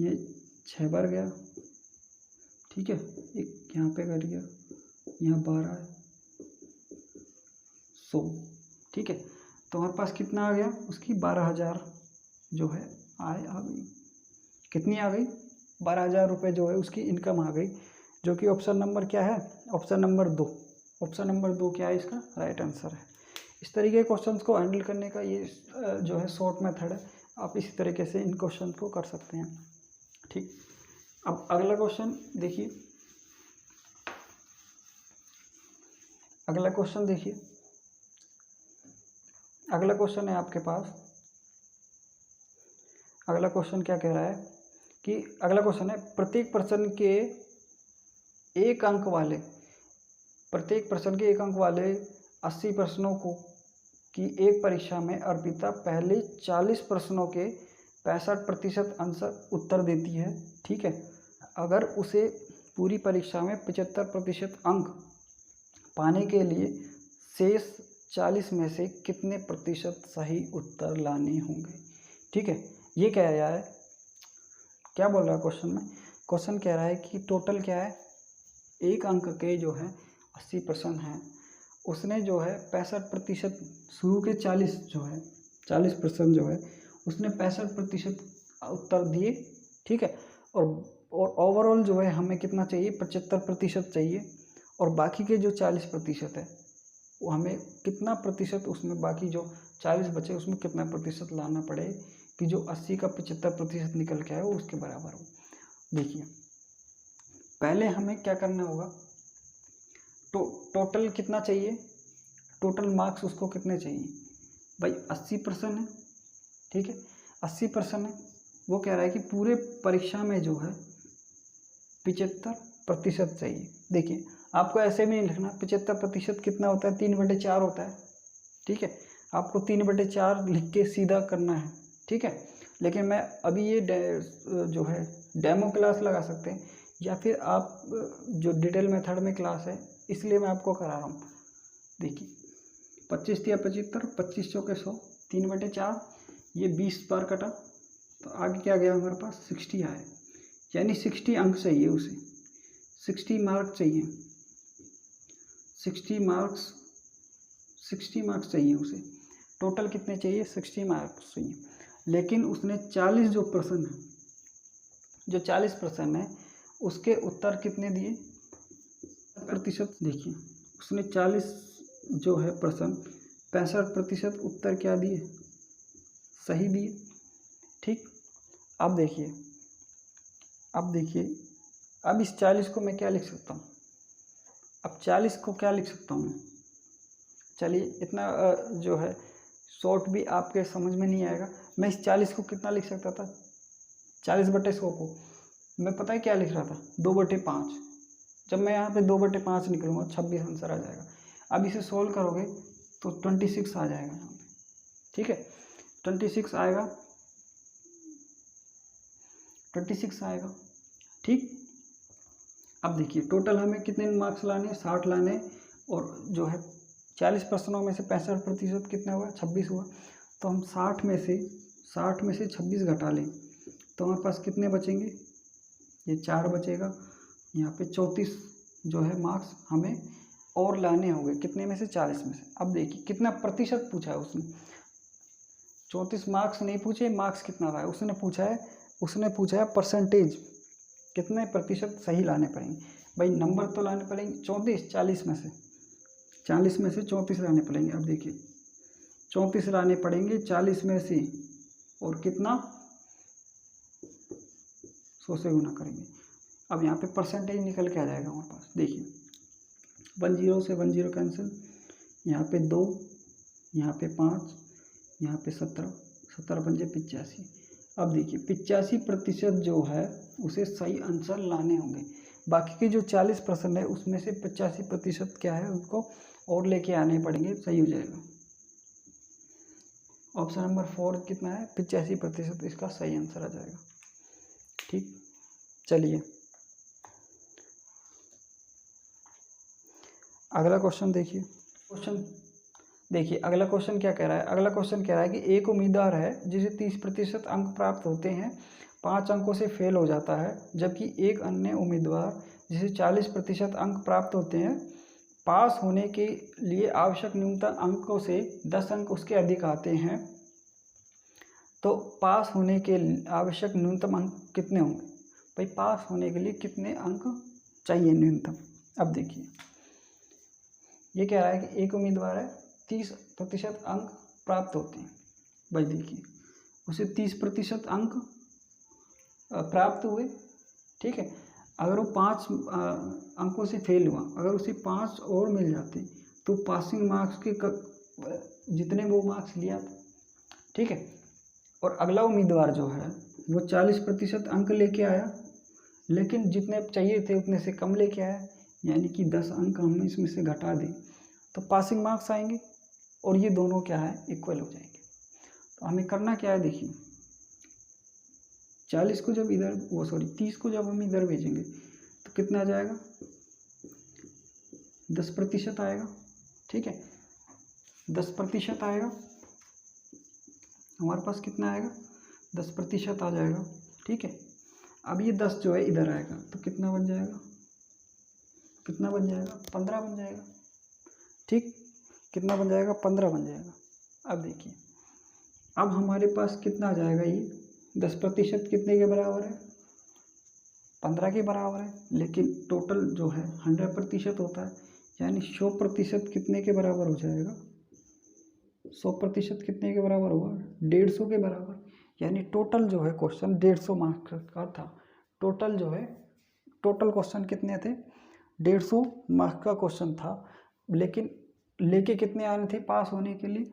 ये 6 बार गया, ठीक है, एक यहाँ पे कट गया, यहाँ 12 है, 100, ठीक है। तो हमारे पास कितना आ गया उसकी 12,000 जो है आय आ गई। कितनी आ गई 12,000 रुपये जो है उसकी इनकम आ गई, जो कि ऑप्शन नंबर क्या है, ऑप्शन नंबर 2। ऑप्शन नंबर 2 क्या है इसका राइट आंसर है। इस तरीके के क्वेश्चंस को हैंडल करने का ये जो है शॉर्ट मेथड है, आप इसी तरीके से इन क्वेश्चन को कर सकते हैं, ठीक। अब अगला क्वेश्चन देखिए, अगला क्वेश्चन देखिए, अगला क्वेश्चन है आपके पास। अगला क्वेश्चन क्या कह रहा है कि अगला क्वेश्चन है प्रत्येक प्रश्न के एक अंक वाले 80 प्रश्नों को की एक परीक्षा में अर्पिता पहले 40 प्रश्नों के 65% आंसर उत्तर देती है, ठीक है। अगर उसे पूरी परीक्षा में 75% अंक पाने के लिए शेष 40 में से कितने प्रतिशत सही उत्तर लाने होंगे। ठीक है, ये कह रहा है, क्या बोल रहा है क्वेश्चन में, क्वेश्चन कह रहा है कि टोटल क्या है, एक अंक के जो है 80% हैं, उसने जो है 65% शुरू के 40% जो है उसने 65% उत्तर दिए। ठीक है, और ओवरऑल जो है हमें कितना चाहिए, 75% चाहिए, और बाकी के जो 40% है वो हमें कितना प्रतिशत, उसमें बाकी जो 40 बचे उसमें कितना प्रतिशत लाना पड़े कि जो 80 का 75% निकल के आए वो उसके बराबर हो। देखिए पहले हमें क्या करना होगा, टोटल कितना चाहिए, टोटल मार्क्स उसको कितने चाहिए भाई, 80% है। ठीक है, 80% है, वो कह रहा है कि पूरे परीक्षा में जो है 75% चाहिए। देखिए आपको ऐसे भी नहीं लिखना, 75% कितना होता है, 3/4 होता है। ठीक है, आपको 3/4 लिख के सीधा करना है। ठीक है, लेकिन मैं अभी ये जो है डेमो क्लास लगा सकते हैं, या फिर आप जो डिटेल मेथड में क्लास है इसलिए मैं आपको करा रहा हूँ। देखिए 25 या 75, 25 चौके 100, 3/4, ये 20 बार कटा तो आगे क्या गया हमारे पास 60 आया, यानी 60 अंक चाहिए उसे, 60 मार्क चाहिए, 60 मार्क्स चाहिए उसे। टोटल कितने चाहिए, 60 मार्क्स चाहिए। लेकिन उसने 40 जो प्रश्न है, जो 40 प्रश्न है उसके उत्तर कितने दिए, प्रतिशत। देखिए उसने 40 जो है प्रश्न 65% उत्तर क्या दिए, सही दिए। ठीक, अब देखिए अब इस 40 को मैं क्या लिख सकता हूँ, अब 40 को क्या लिख सकता हूँ, चलिए इतना जो है शॉर्ट भी आपके समझ में नहीं आएगा। मैं इस 40 को कितना लिख सकता था, 40/100 को मैं पता है क्या लिख रहा था, 2/5। जब मैं यहाँ पे 2/5 निकलूँगा 26 आंसर आ जाएगा। अब इसे सोल्व करोगे तो 26 आ जाएगा यहाँ पे। ठीक है, 26 आएगा। ठीक, अब देखिए टोटल हमें कितने मार्क्स लाने, 60 लाने, और जो है 40 प्रश्नों में से 65% कितना हुआ, 26 हुआ। तो हम 60 में से 26 घटा लें तो हमारे पास कितने बचेंगे, ये 4 बचेगा। यहाँ पे 34 जो है मार्क्स हमें और लाने होंगे, कितने में से, 40 में से। अब देखिए कितना प्रतिशत पूछा है उसने, 34 मार्क्स नहीं पूछे, मार्क्स कितना रहा है उसने पूछा है परसेंटेज, कितने प्रतिशत सही लाने पड़ेंगे। भाई नंबर तो लाने पड़ेंगे 34, 40 में से 34 लाने पड़ेंगे। अब देखिए 34 लाने पड़ेंगे 40 में से, और कितना, 100 से गुना करेंगे। अब यहाँ पे परसेंटेज निकल के आ जाएगा हमारे पास। देखिए 10 से 10 कैंसिल, यहाँ पे 2, यहाँ पे 5, यहाँ पे 17, 17×5 = 85। अब देखिए 85% जो है उसे सही आंसर लाने होंगे। बाकी के जो 40% है उसमें से 85% क्या है, उसको और लेके आने पड़ेंगे, सही हो जाएगा। ऑप्शन नंबर 4 कितना है, 85% इसका सही आंसर आ जाएगा। ठीक, चलिए अगला क्वेश्चन देखिए। अगला क्वेश्चन क्या कह रहा है, अगला क्वेश्चन कह रहा है कि एक उम्मीदवार है जिसे 30% अंक प्राप्त होते हैं, 5 अंकों से फेल हो जाता है, जबकि एक अन्य उम्मीदवार जिसे 40% अंक प्राप्त होते हैं, पास होने के लिए आवश्यक न्यूनतम अंकों से 10 अंक उसके अधिक आते हैं। तो पास होने के आवश्यक न्यूनतम अंक कितने होंगे, भाई पास होने के लिए कितने अंक चाहिए न्यूनतम। अब देखिए ये कह रहा है कि एक उम्मीदवार है, 30% अंक प्राप्त होते हैं। भाई देखिए उसे 30% अंक प्राप्त हुए। ठीक है, अगर वो 5 अंकों से फेल हुआ, अगर उसे 5 और मिल जाते तो पासिंग मार्क्स के जितने वो मार्क्स लिया था। ठीक है, और अगला उम्मीदवार जो है वो 40% अंक लेके आया, लेकिन जितने चाहिए थे उतने से कम लेके आया, यानी कि 10 अंक हम इसमें से घटा दें तो पासिंग मार्क्स आएंगे, और ये दोनों क्या है, इक्वल हो जाएंगे। तो हमें करना क्या है, देखिए 30 को जब हम इधर भेजेंगे तो कितना आ जाएगा, 10% आएगा। ठीक है, 10% आएगा, हमारे पास कितना आएगा 10% आ जाएगा। ठीक है, अब ये 10 जो है इधर आएगा तो कितना बन जाएगा, कितना बन जाएगा 15 बन जाएगा। ठीक, कितना बन जाएगा 15 बन जाएगा। अब देखिए, अब हमारे पास कितना आ जाएगा, ये 10% कितने के बराबर है 15 के बराबर है, लेकिन टोटल जो है 100% होता है, यानी 100% कितने के बराबर हो जाएगा, 100% कितने के बराबर होगा 150 के बराबर। यानी टोटल जो है क्वेश्चन 150 मार्क्स का था। टोटल जो है, टोटल क्वेश्चन कितने थे 150 मार्क्स का क्वेश्चन था, लेकिन लेके कितने आने थे पास होने के लिए,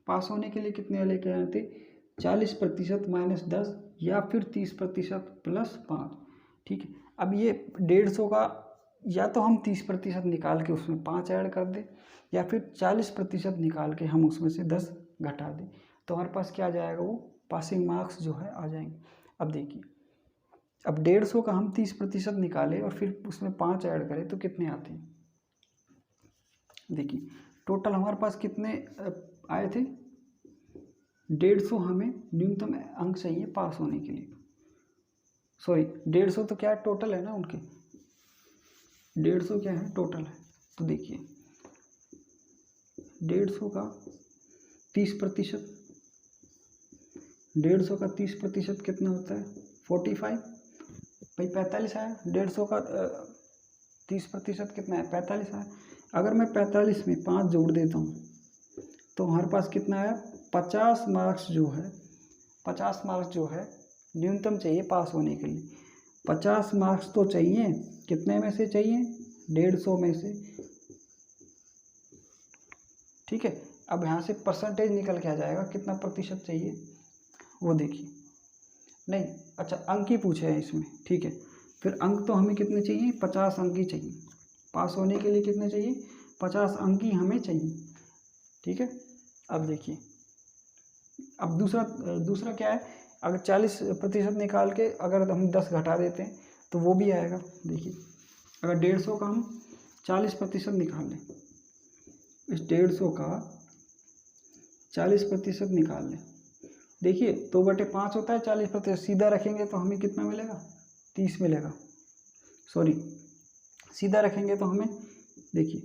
पास होने के लिए कितने लेके आए थे 40% माइनस 10 या फिर 30% प्लस 5। ठीक है, अब ये 150 का या तो हम 30% निकाल के उसमें 5 ऐड कर दें, या फिर 40% निकाल के हम उसमें से 10 घटा दें, तो हमारे पास क्या आ जाएगा, वो पासिंग मार्क्स जो है आ जाएंगे। अब देखिए, अब 150 का हम 30% निकालें और फिर उसमें 5 ऐड करें तो कितने आते हैं। देखिए, टोटल हमारे पास कितने आए थे 150, हमें न्यूनतम अंक चाहिए पास होने के लिए। सॉरी, 150 तो क्या टोटल है ना उनके, 150 क्या है टोटल है। तो देखिए 150 का 30%, 150 का 30% कितना होता है 45, भाई 45 आया। 150 का 30% कितना है 45 आया। अगर मैं 45 में 5 जोड़ देता हूँ तो हमारे पास कितना आया 50 मार्क्स जो है, 50 मार्क्स जो है न्यूनतम चाहिए पास होने के लिए। 50 मार्क्स तो चाहिए, कितने में से चाहिए 150 में से। ठीक है, अब यहाँ से परसेंटेज निकल के आ जाएगा कितना प्रतिशत चाहिए वो देखिए, नहीं अच्छा अंक ही पूछे हैं इसमें। ठीक है, फिर अंक तो हमें कितने चाहिए 50 अंक ही चाहिए, पास होने के लिए कितने चाहिए 50 अंक ही हमें चाहिए। ठीक है, अब देखिए, अब दूसरा क्या है, अगर 40% निकाल के अगर हम 10 घटा देते हैं तो वो भी आएगा। देखिए, अगर 150 का हम 40% निकाल लें, इस 150 का 40% निकाल लें, देखिए 2/5 होता है 40%, सीधा रखेंगे तो हमें कितना मिलेगा 30 मिलेगा। सॉरी, सीधा रखेंगे तो हमें देखिए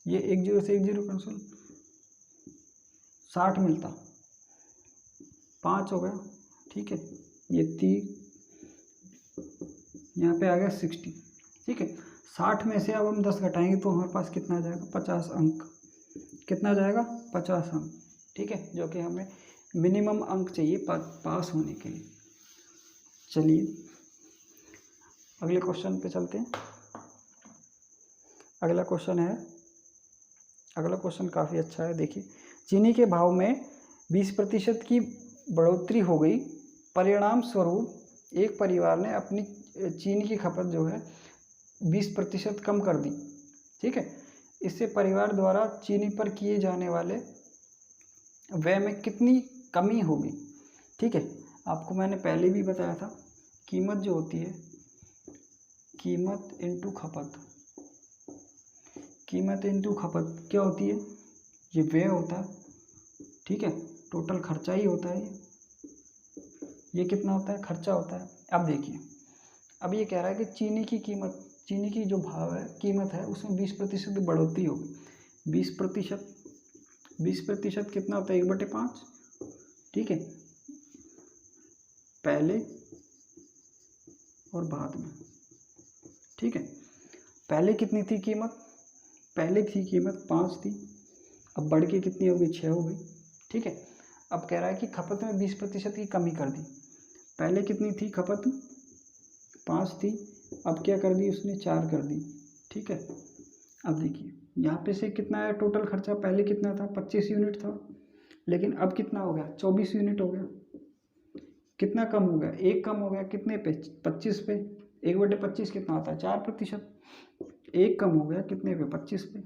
ये 1 0 से 1 0 कैंसिल, 60 मिलता, 5 हो गया। ठीक है, ये 30, यहाँ पे आ गया 60। ठीक है, 60 में से अब हम 10 घटाएंगे तो हमारे पास कितना आ जाएगा 50 अंक, कितना आ जाएगा 50 अंक। ठीक है, जो कि हमें मिनिमम अंक चाहिए पास होने के लिए। चलिए अगले क्वेश्चन पे चलते हैं। अगला क्वेश्चन है, अगला क्वेश्चन काफ़ी अच्छा है। देखिए, चीनी के भाव में 20% की बढ़ोतरी हो गई, परिणाम स्वरूप एक परिवार ने अपनी चीनी की खपत जो है 20% कम कर दी। ठीक है, इससे परिवार द्वारा चीनी पर किए जाने वाले व्यय में कितनी कमी होगी। ठीक है, आपको मैंने पहले भी बताया था, कीमत जो होती है, कीमत इनटू खपत, कीमत इनटू खपत क्या होती है, ये व्यय होता है। ठीक है, टोटल खर्चा ही होता है ये कितना होता है खर्चा होता है। अब देखिए, अब ये कह रहा है कि चीनी की कीमत, चीनी की जो भाव है कीमत है उसमें 20% बढ़ोतरी होगी। 20% कितना होता है 1/5। ठीक है, पहले और बाद में। ठीक है, पहले कितनी थी कीमत, पहले थी कीमत 5 थी, अब बढ़ के कितनी हो गई 6 हो गई। ठीक है, अब कह रहा है कि खपत में 20% की कमी कर दी। पहले कितनी थी खपत 5 थी, अब क्या कर दी उसने 4 कर दी। ठीक है, अब देखिए यहाँ पे से कितना है टोटल खर्चा, पहले कितना था 25 यूनिट था, लेकिन अब कितना हो गया 24 यूनिट हो गया। कितना कम हो गया, एक कम हो गया, कितने पे 25 पे। 1/25 कितना होता है 4%, एक कम हो गया कितने पे 25 पे।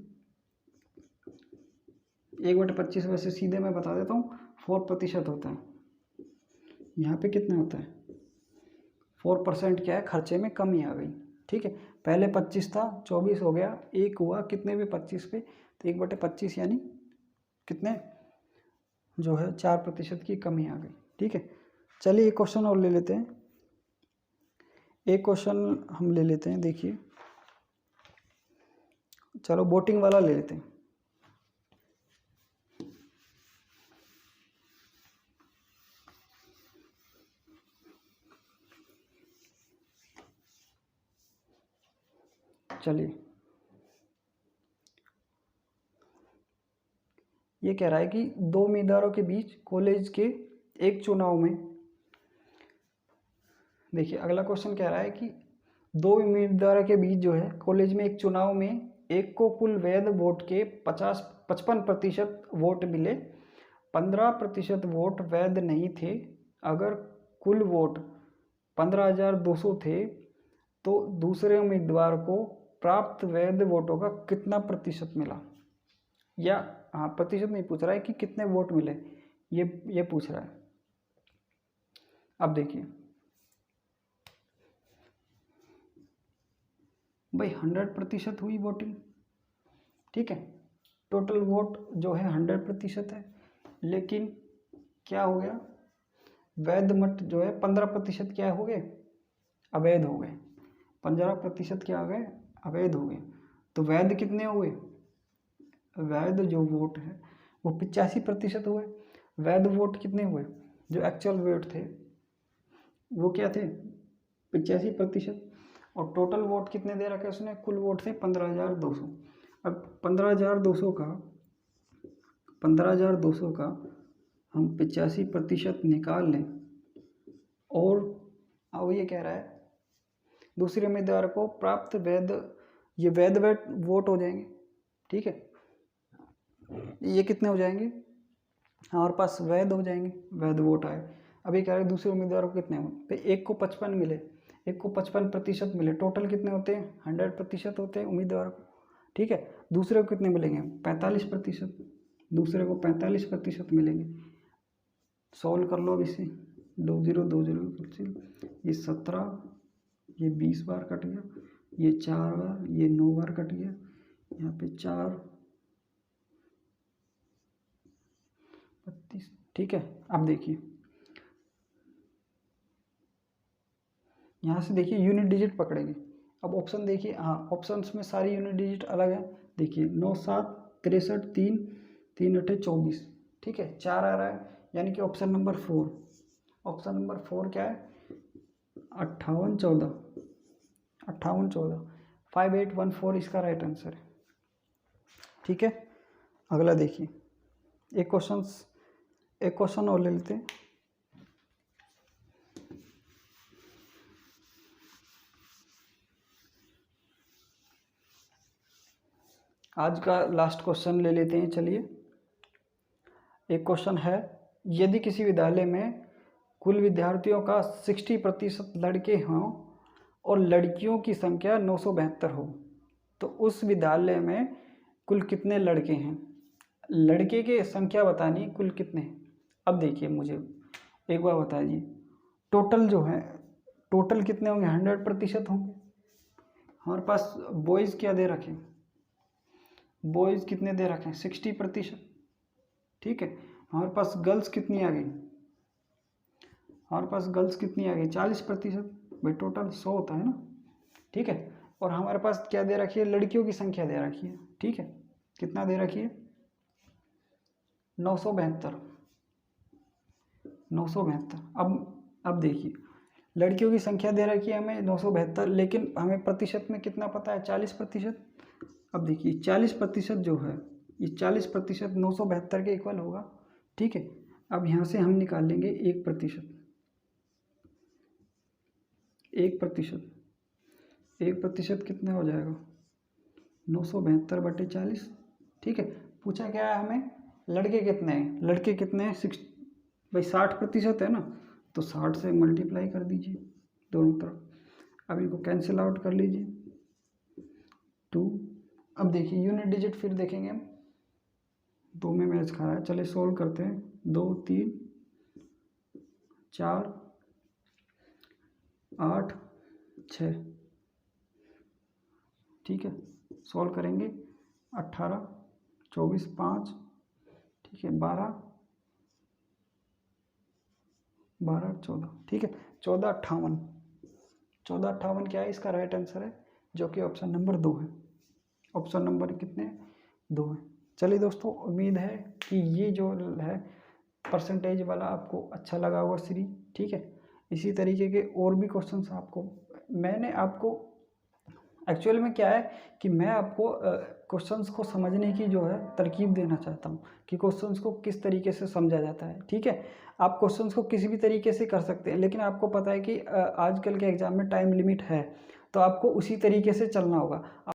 1/25 वैसे सीधे मैं बता देता हूँ 4% होता है। यहाँ पे कितना होता है 4%, क्या है खर्चे में कमी आ गई। ठीक है, पहले 25 था 24 हो गया, एक हुआ कितने पे 25 पे, तो 1/25 यानी कितने जो है 4% की कमी आ गई। ठीक है, चलिए एक क्वेश्चन और ले लेते हैं। एक क्वेश्चन हम ले लेते हैं, देखिए चलो वोटिंग वाला ले लेते हैं। चलिए ये कह रहा है कि दो उम्मीदवारों के बीच कॉलेज के एक चुनाव में, देखिए अगला क्वेश्चन कह रहा है कि दो उम्मीदवारों के बीच जो है कॉलेज में एक चुनाव में एक को कुल वैध वोट के 55% वोट मिले, 15% वोट वैध नहीं थे। अगर कुल वोट 15,200 थे तो दूसरे उम्मीदवार को प्राप्त वैध वोटों का कितना प्रतिशत मिला, या हाँ प्रतिशत नहीं पूछ रहा है कि कितने वोट मिले, ये पूछ रहा है। अब देखिए भाई 100% हुई वोटिंग, ठीक है, टोटल वोट जो है 100% है, लेकिन क्या हो गया, वैध मत जो है 15% क्या हो गए, अवैध हो गए। 15% क्या हो गए, अवैध हो गए। तो वैध कितने हुए, वैध जो वोट है वो 85% हुए। वैध वोट कितने हुए, जो एक्चुअल वोट थे वो क्या थे, 85%। और टोटल वोट कितने दे रखे उसने, कुल वोट थे 15,200। अब 15,200 का हम 85% निकाल लें, और अब ये कह रहा है दूसरे उम्मीदवार को प्राप्त वैध, ये वैध वोट हो जाएंगे। ठीक है, ये कितने हो जाएंगे, हमारे पास वैध हो जाएंगे, वैध वोट आए। अभी कह रहे दूसरे उम्मीदवार को कितने हो, तो एक को 55 मिले, एक को 55% मिले, टोटल कितने होते हैं, 100% होते हैं उम्मीदवार को। ठीक है, दूसरे को कितने मिलेंगे, 45%, दूसरे को 45% मिलेंगे। सॉल्व कर लो अब इसे, 2 0 2 0, ये 17, ये 20 बार कट गया, ये 4 बार, ये 9 बार कट गया, यहाँ पे 4 32। ठीक है, अब देखिए यहाँ से देखिए यूनिट डिजिट पकड़ेंगे। अब ऑप्शन देखिए, हाँ ऑप्शंस में सारी यूनिट डिजिट अलग है। देखिए 9 7 63 3 3 8 24। ठीक है, 4 आ रहा है, यानी कि ऑप्शन नंबर 4, ऑप्शन नंबर 4 क्या है, 58 14, 5814 इसका राइट आंसर है। ठीक है, अगला देखिए, एक क्वेश्चन और ले लेते हैं। आज का लास्ट क्वेश्चन ले लेते हैं। चलिए एक क्वेश्चन है, यदि किसी विद्यालय में कुल विद्यार्थियों का 60% लड़के हों और लड़कियों की संख्या 972 हो, तो उस विद्यालय में कुल कितने लड़के हैं, लड़के की संख्या बतानी कुल कितने हैं। अब देखिए मुझे एक बार बताइए, टोटल जो है, टोटल कितने होंगे, 100% होंगे। हमारे पास बॉयज़ क्या दे रखे, बॉयज़ कितने दे रखे हैं, 60%। ठीक है, हमारे पास गर्ल्स कितनी आ गई, हमारे पास गर्ल्स कितनी आ गई, 40%। भाई टोटल 100 होता है ना। ठीक है, और हमारे पास क्या दे रखी है, लड़कियों की संख्या दे रखी है। ठीक है, कितना दे रखी है, 972, 972। अब देखिए लड़कियों की संख्या दे रखी है हमें 972, लेकिन हमें प्रतिशत में कितना पता है, 40%। अब देखिए 40% जो है, ये 40% 972 के इक्वल होगा। ठीक है, अब यहाँ से हम निकाल लेंगे 1%, 1% कितना हो जाएगा, 972/40। ठीक है, पूछा क्या है हमें, लड़के कितने हैं, लड़के कितने हैं, 6 भाई 60% है ना, तो 60 से मल्टीप्लाई कर दीजिए दोनों तरफ। अब इनको कैंसिल आउट कर लीजिए, 2। अब देखिए यूनिट डिजिट फिर देखेंगे हम, 2 में मैच खा रहा है। चलिए सोल्व करते हैं, 2 3 4 8 6। ठीक है, सॉल्व करेंगे, 18 24 5। ठीक है, 12 12 14, ठीक है, 1458। 1458 क्या है, इसका राइट आंसर है, जो कि ऑप्शन नंबर 2 है। ऑप्शन नंबर कितने, 2 है। चलिए दोस्तों, उम्मीद है कि ये जो है परसेंटेज वाला आपको अच्छा लगा होगा सीरीज, ठीक है। इसी तरीके के और भी क्वेश्चंस आपको मैंने आपको एक्चुअल में क्या है कि मैं आपको क्वेश्चंस को समझने की जो है तरकीब देना चाहता हूँ कि क्वेश्चंस को किस तरीके से समझा जाता है, ठीक है। आप क्वेश्चंस को किसी भी तरीके से कर सकते हैं, लेकिन आपको पता है कि आजकल के एग्जाम में टाइम लिमिट है, तो आपको उसी तरीके से चलना होगा।